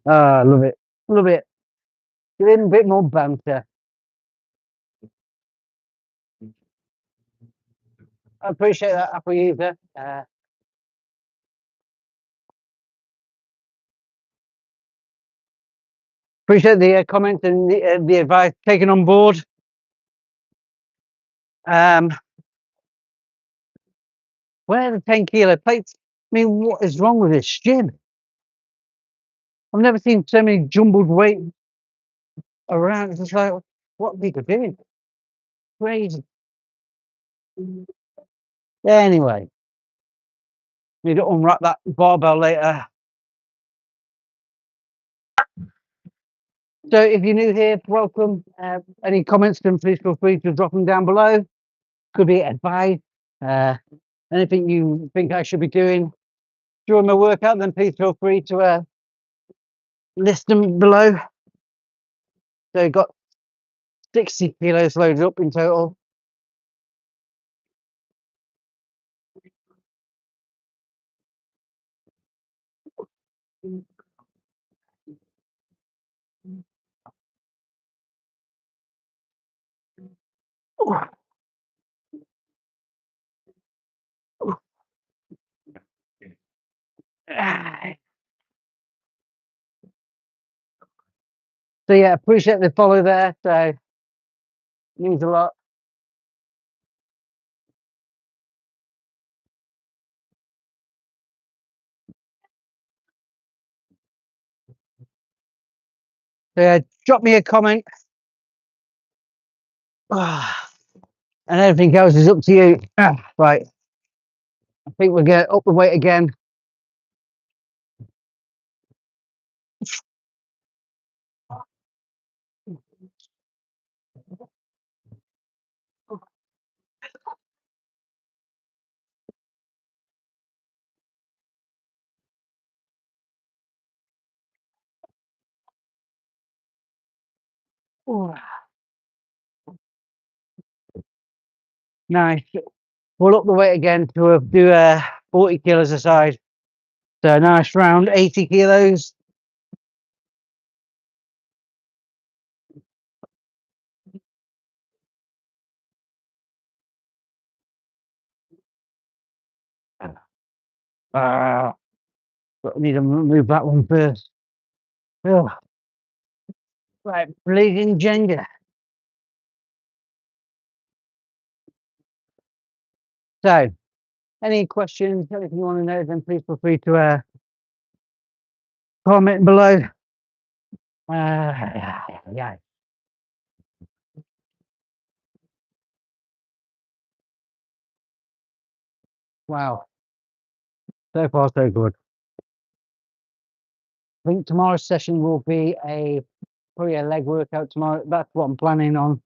Ah, love it. Love it. Give in a bit more banter. I appreciate that, Apple user. Appreciate the comments and the advice taken on board. Um, where are the 10 kilo plates? I mean, what is wrong with this gym? I've never seen so many jumbled weight around. It's just like, what are people doing? Crazy. Anyway, need to unwrap that barbell later. So if you're new here, welcome. Any comments, then please feel free to drop them down below. Could be advice, uh, anything you think I should be doing during my workout, then please feel free to list them below. So got 60 kilos loaded up in total. So yeah, appreciate the follow there. So means a lot. Drop me a comment. And everything else is up to you. Right, I think we're going up the weight again. Nice. We'll up the weight again to do 40 kilos a side. So nice round 80 kilos. But I need to move that one first. Oh, right, bleeding ginger. So, any questions, anything you want to know, then please feel free to comment below. Yeah. Wow. So far, so good. I think tomorrow's session will be probably a leg workout tomorrow. That's what I'm planning on.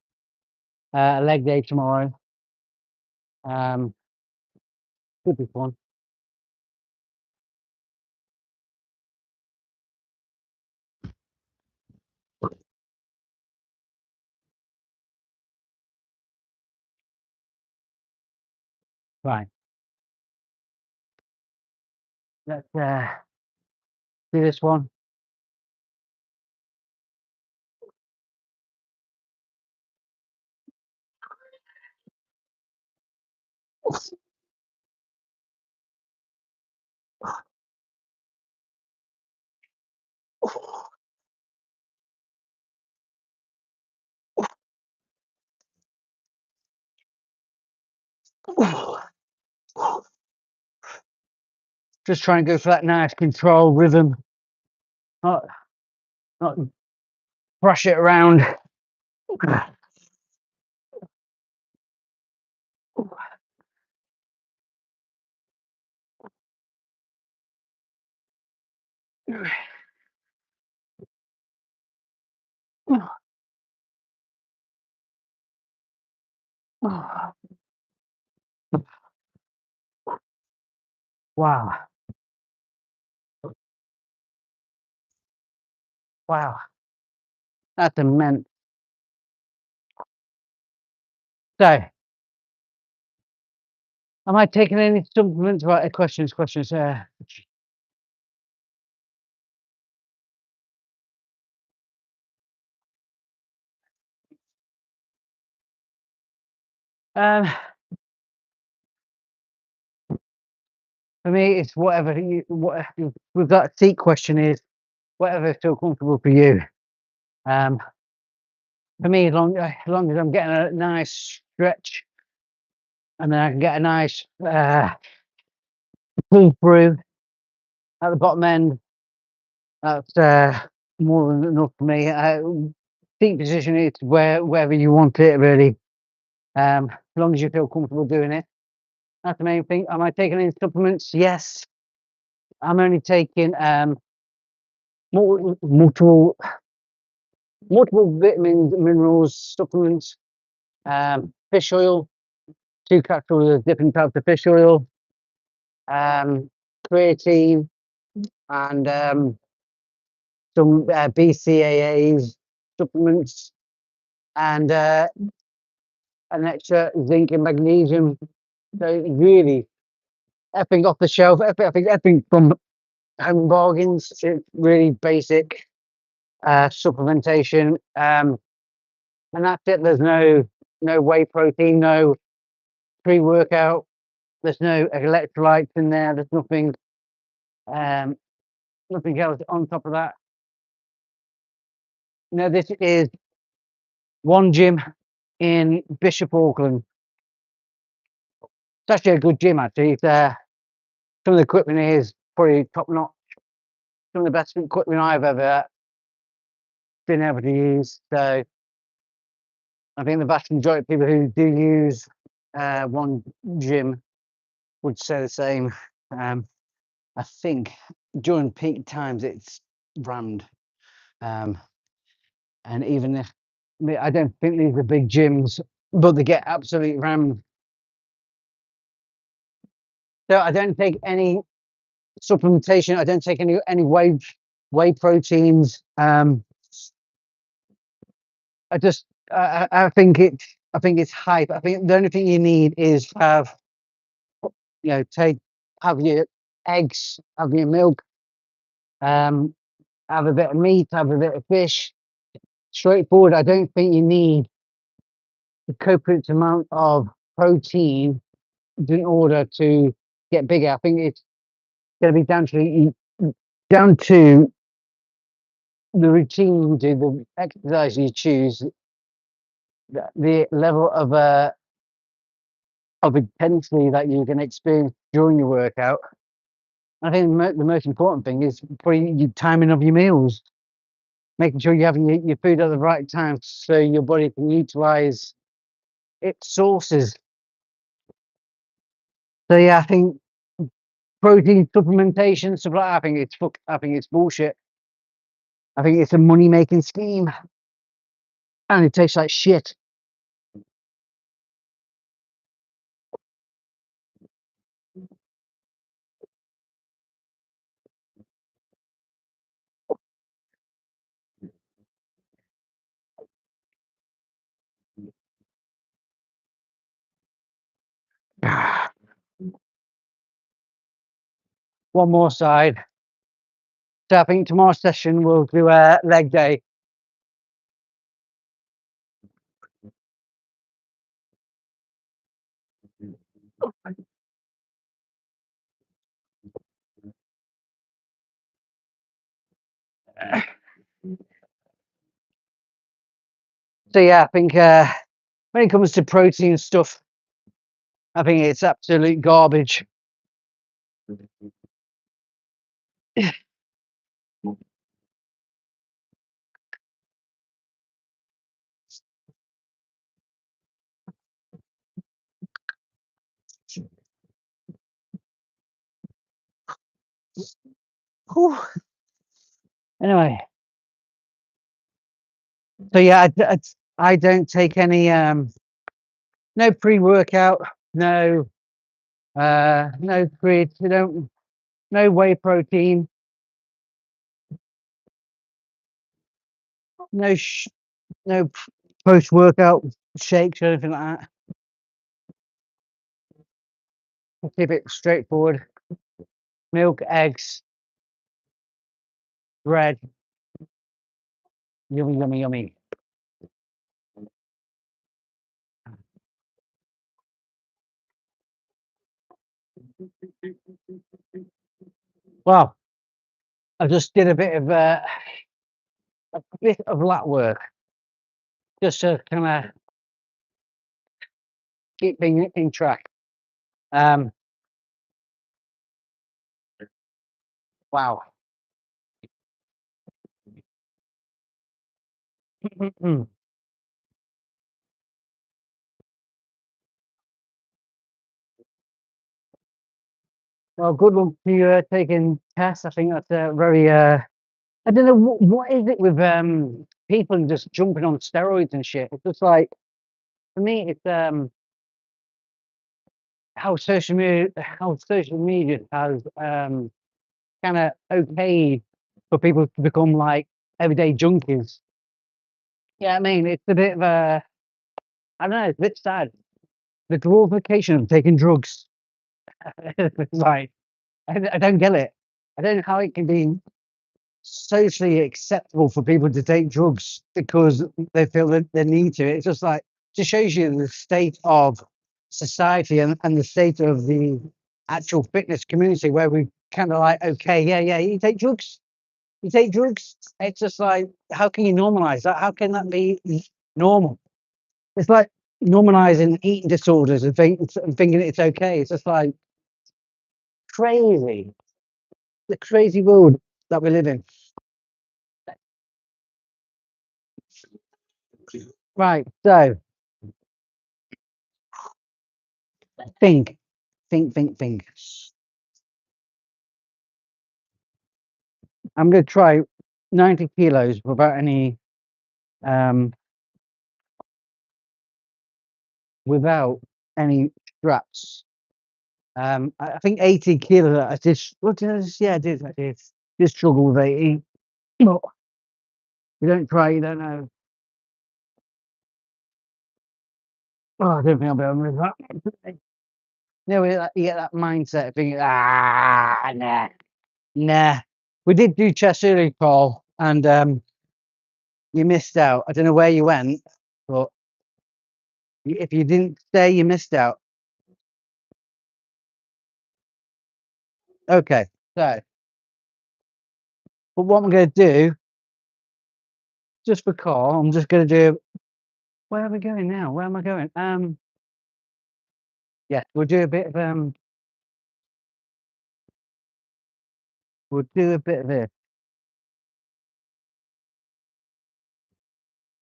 A leg day tomorrow. Could be fun. Right. Let's do this one. Just try and go for that nice control rhythm. Not brush it around. Wow. Wow. That's immense. So, am I taking any supplements? Right, questions. Um, for me, it's whatever what with that seat question is, whatever feels comfortable for you. For me, as long as I'm getting a nice stretch, and then I can get a nice pull through at the bottom end, that's more than enough for me. Seat position is wherever you want it, really. As long as you feel comfortable doing it, that's the main thing. Am I taking any supplements? Yes. I'm only taking multiple vitamins, minerals, supplements, fish oil, 2 capsules of different types of fish oil, creatine, and some BCAAs supplements, and an extra zinc and magnesium. So really, everything off the shelf. I think everything from Home Bargains. It's really basic supplementation, and that's it. There's no whey protein, no pre-workout. There's no electrolytes in there. There's um, nothing else on top of that. No, this is one gym in Bishop Auckland. It's actually a good gym, actually. It's, some of the equipment is probably top notch. Some of the best equipment I've ever been able to use. So I think the vast majority of people who do use one gym would say the same. I think during peak times it's rammed, and even if I don't think these are big gyms, but they get absolutely rammed. So I don't take any supplementation. I don't take any whey proteins. I just I think it's hype. I think the only thing you need is have have your eggs, have your milk, have a bit of meat, have a bit of fish. Straightforward. I don't think you need the copious amount of protein in order to get bigger. I think it's going to be down to the routine you do, the exercise you choose, the level of intensity that you can experience during your workout. I think the most important thing is probably your timing of your meals, making sure you're having your food at the right time so your body can utilize its sources. So yeah, I think protein supplementation, stuff like that, I think it's bullshit. I think it's a money making scheme and it tastes like shit. One more side. So I think tomorrow's session we'll do a leg day. So yeah, I think when it comes to protein stuff, I think it's absolute garbage. Whew. Anyway, so yeah, I don't take any no pre-workout, no creatine, no whey protein, no no post-workout shakes or anything like that. I'll keep it straightforward. Milk, eggs, bread. Yummy, yummy, yummy. Well, I just did a bit of lat work just to kind of keep things in track. Um, wow. Well, good luck to you taking tests. I think that's a very I don't know what is it with people just jumping on steroids and shit. It's just like for me, it's how social media has kind of okay for people to become like everyday junkies. Yeah, I mean, it's a bit of a I don't know, it's a bit sad. The glorification of taking drugs. It's like I don't get it. I don't know how it can be socially acceptable for people to take drugs because they feel that they need to. It's just like just shows you the state of society and the state of the actual fitness community where we kind of like, okay, yeah, you take drugs. You take drugs. It's just like, how can you normalize that? How can that be normal? It's like normalizing eating disorders and thinking it's okay. It's just like crazy. The crazy world that we live in. Right, so think, think. I'm going to try 90 kilos without any, um, without any straps. I think 80 kilos. I did. What did I just? Yeah, I did. I did. Did struggle with 80. But you don't try, you don't know. Oh, I don't think I'll be able to move that. No, you get that mindset of thinking, nah, nah. We did do chess early, Paul, and you missed out. I don't know where you went, but if you didn't stay, you missed out. Okay, so, but what I'm going to do, just for call, I'm just going to do. Where are we going now? Where am I going? Yeah, we'll do a bit of we'll do a bit of this. Is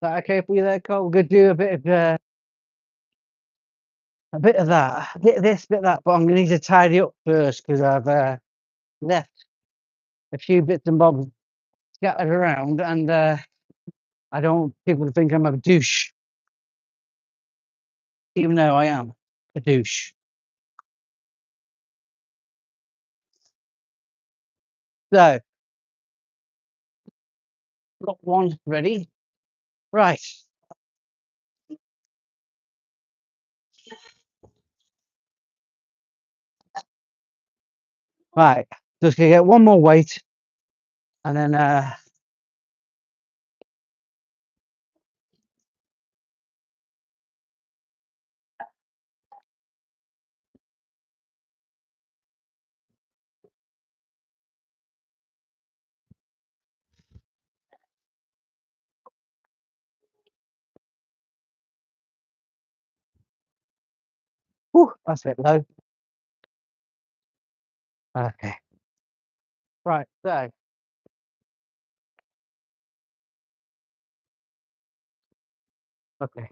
that okay for you there, Cole? We're going to do a bit of that, a bit of this, bit of that. But I'm going to need to tidy up first because I've left a few bits and bobs scattered around, and I don't want people to think I'm a douche, even though I am a douche. So, got one ready. Right, right. Just gonna get one more weight, and then whew, that's a bit low. Okay, right. So, okay,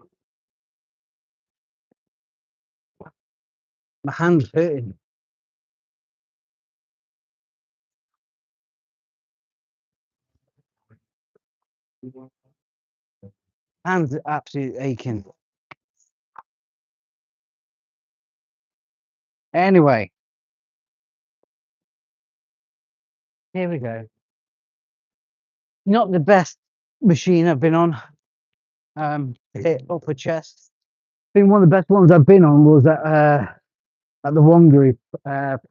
my hand's hurting. Hands are absolutely aching. Anyway, here we go. Not the best machine I've been on. Hit upper chest. I think one of the best ones I've been on was at the Wangery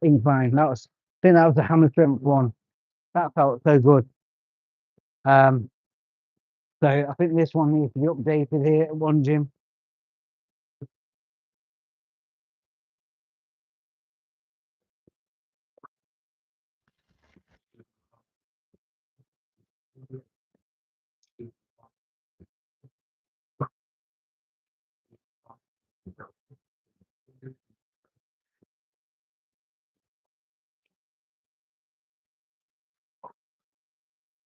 incline. I think that was the hammer strength one. That felt so good. Um, so I think this one needs to be updated here at one gym.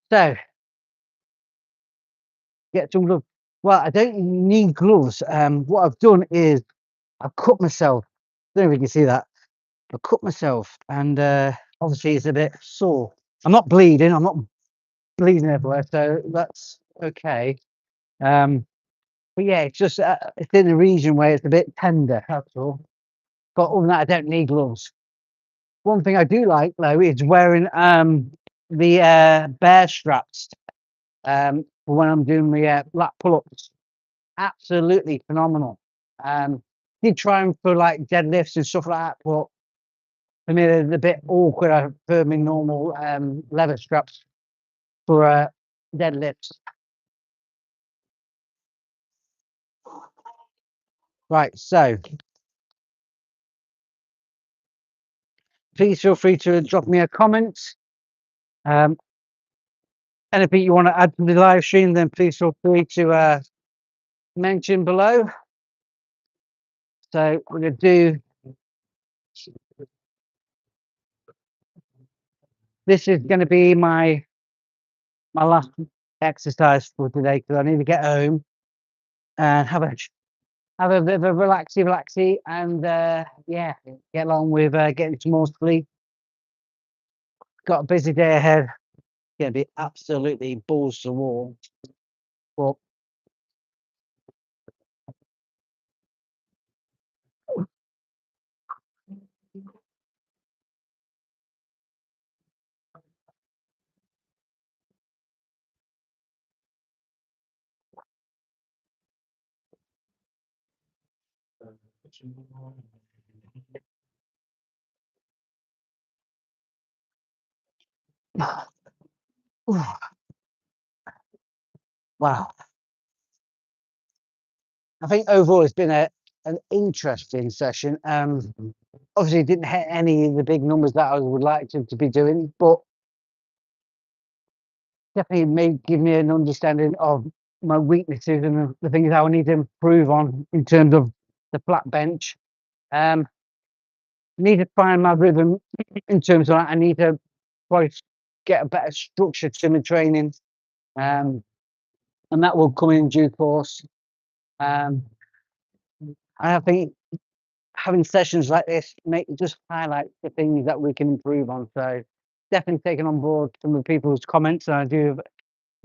So get some gloves. Well, I don't need gloves. What I've done is I've cut myself. I don't know if you can see that. I cut myself, and obviously it's a bit sore. I'm not bleeding. I'm not bleeding everywhere, so that's okay. Um, but yeah, it's just it's in a region where it's a bit tender. That's all. But other than that, I don't need gloves. One thing I do like though is wearing the bear straps for when I'm doing the lat pull-ups. Absolutely phenomenal. Did try them for like deadlifts and stuff like that, but for me they're a bit awkward. I prefer my normal leather straps for deadlifts. Right, so please feel free to drop me a comment. Um, Anything you want to add to the live stream, then please feel free to mention below. So we're going to do, this is going to be my last exercise for today because I need to get home. and have a bit of a relaxy, and yeah, get along with getting some more sleep. Got a busy day ahead. Gonna be absolutely balls to the wall. But wow, I think overall it's been an interesting session. Obviously didn't hit any of the big numbers that I would like to be doing, but definitely may give me an understanding of my weaknesses and the things I will need to improve on in terms of the flat bench. Um, need to find my rhythm in terms of that. I need to probably get a better structure to my training, um, and that will come in due course. Um, I think having sessions like this make just highlight the things that we can improve on. So definitely taking on board some of the people's comments, and I do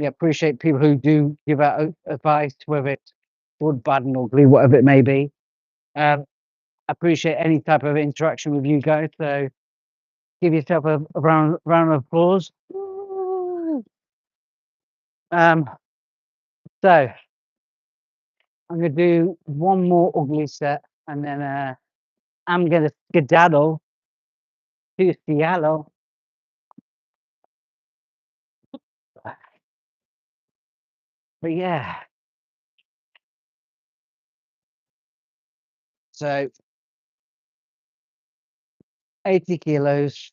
appreciate people who do give out advice, whether it's good, bad, and ugly, whatever it may be. Appreciate any type of interaction with you guys. So give yourself a round of applause. Um, so I'm gonna do one more ugly set, and then I'm gonna skedaddle to Seattle. But yeah, so 80 kilos.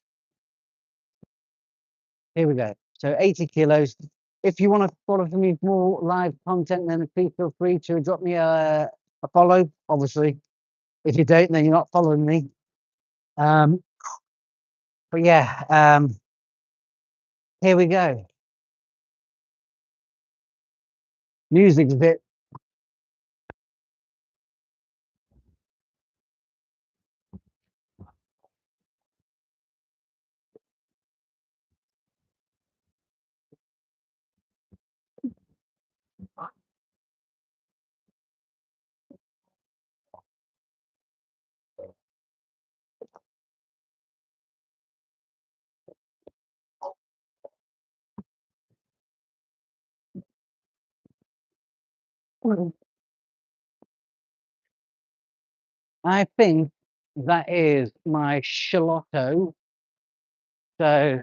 Here we go. So 80 kilos. If you want to follow me for more live content, then please feel free to drop me a follow. Obviously, if you don't, then you're not following me. Um, but yeah, here we go. Music's a bit. I think that is my Shalotto. So,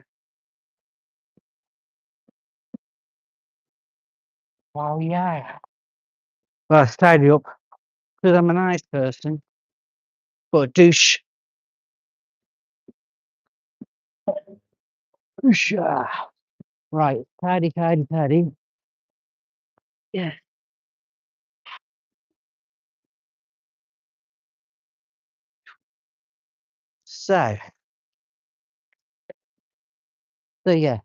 well, yeah. Well, I tidy up because I'm a nice person, but a douche. Whoosh. Right, tidy. Yeah. So, yeah.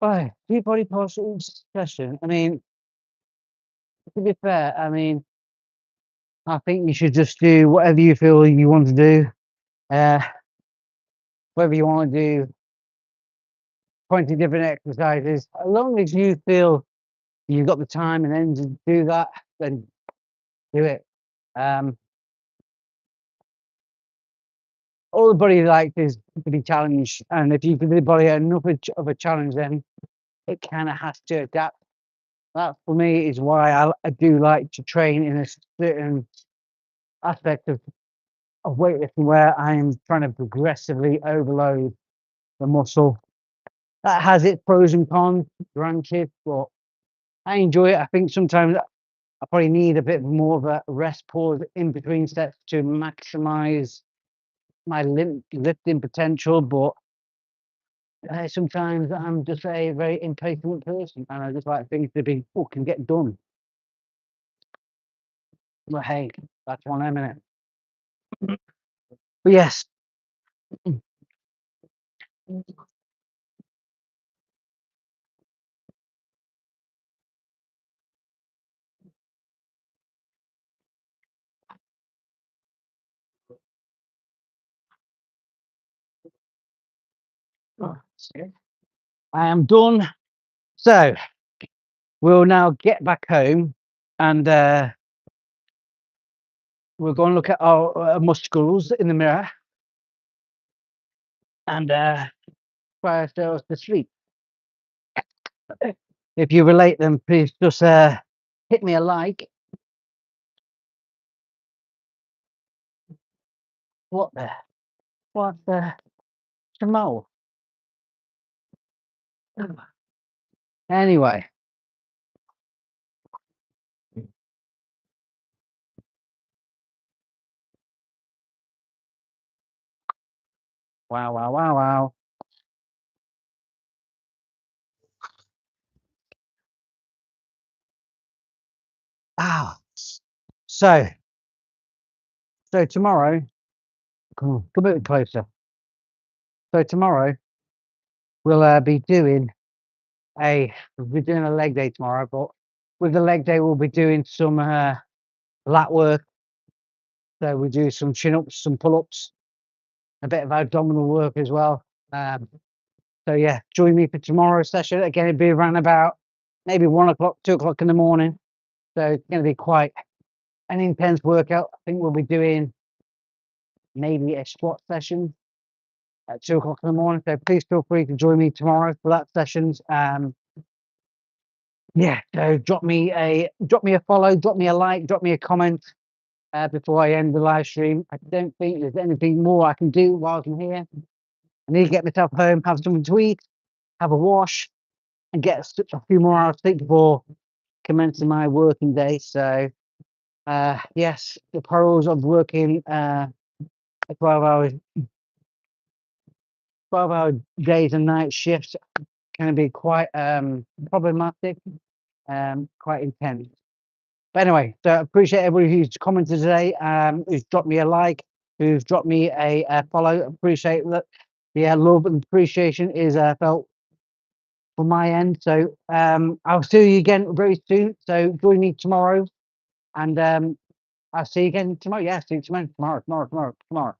Oh, do body posture session. I mean, to be fair, I mean, I think you should just do whatever you feel you want to do. Uh, whether you want to do 20 different exercises, as long as you feel you've got the time and energy to do that, then do it. All the body likes is to be challenged, and if you give the body enough of a challenge, then it kind of has to adapt. That for me is why I do like to train in a certain aspect of weightlifting where I'm trying to progressively overload the muscle. That has its pros and cons, granted, but I enjoy it. I think sometimes I probably need a bit more of a rest pause in between sets to maximize my lifting potential, but sometimes I'm just a very impatient person, and I just like things to be fucking get done. But hey, that's one minute. But yes, I am done. So we'll now get back home and we'll go and look at our muscles in the mirror and try ourselves to sleep. If you relate them, please just hit me a like. What the? What the? Jamal. Anyway. Wow, wow, wow, wow. Ah. So tomorrow, come on, come a bit closer. So tomorrow we'll be doing a leg day tomorrow, but with the leg day we'll be doing some lat work. So we do some chin ups, some pull ups, a bit of abdominal work as well. So yeah, join me for tomorrow's session. Again, it'll be around about maybe 1 o'clock, 2 o'clock in the morning. So it's going to be quite an intense workout. I think we'll be doing maybe a squat session at 2 o'clock in the morning. So please feel free to join me tomorrow for that sessions. Yeah, so drop me a follow, drop me a like, drop me a comment before I end the live stream. I don't think there's anything more I can do while I'm here. I need to get myself home, have something to eat, have a wash, and get a few more hours sleep before commencing my working day. So yes, the pros of working a 12-hour days and night shifts can be quite problematic, quite intense. But anyway, so appreciate everybody who's commented today, who's dropped me a like, who's dropped me a follow. Appreciate that. Yeah, love and appreciation is felt from my end. So I'll see you again very soon. So join me tomorrow, and I'll see you again tomorrow. Yeah, see you tomorrow. Tomorrow.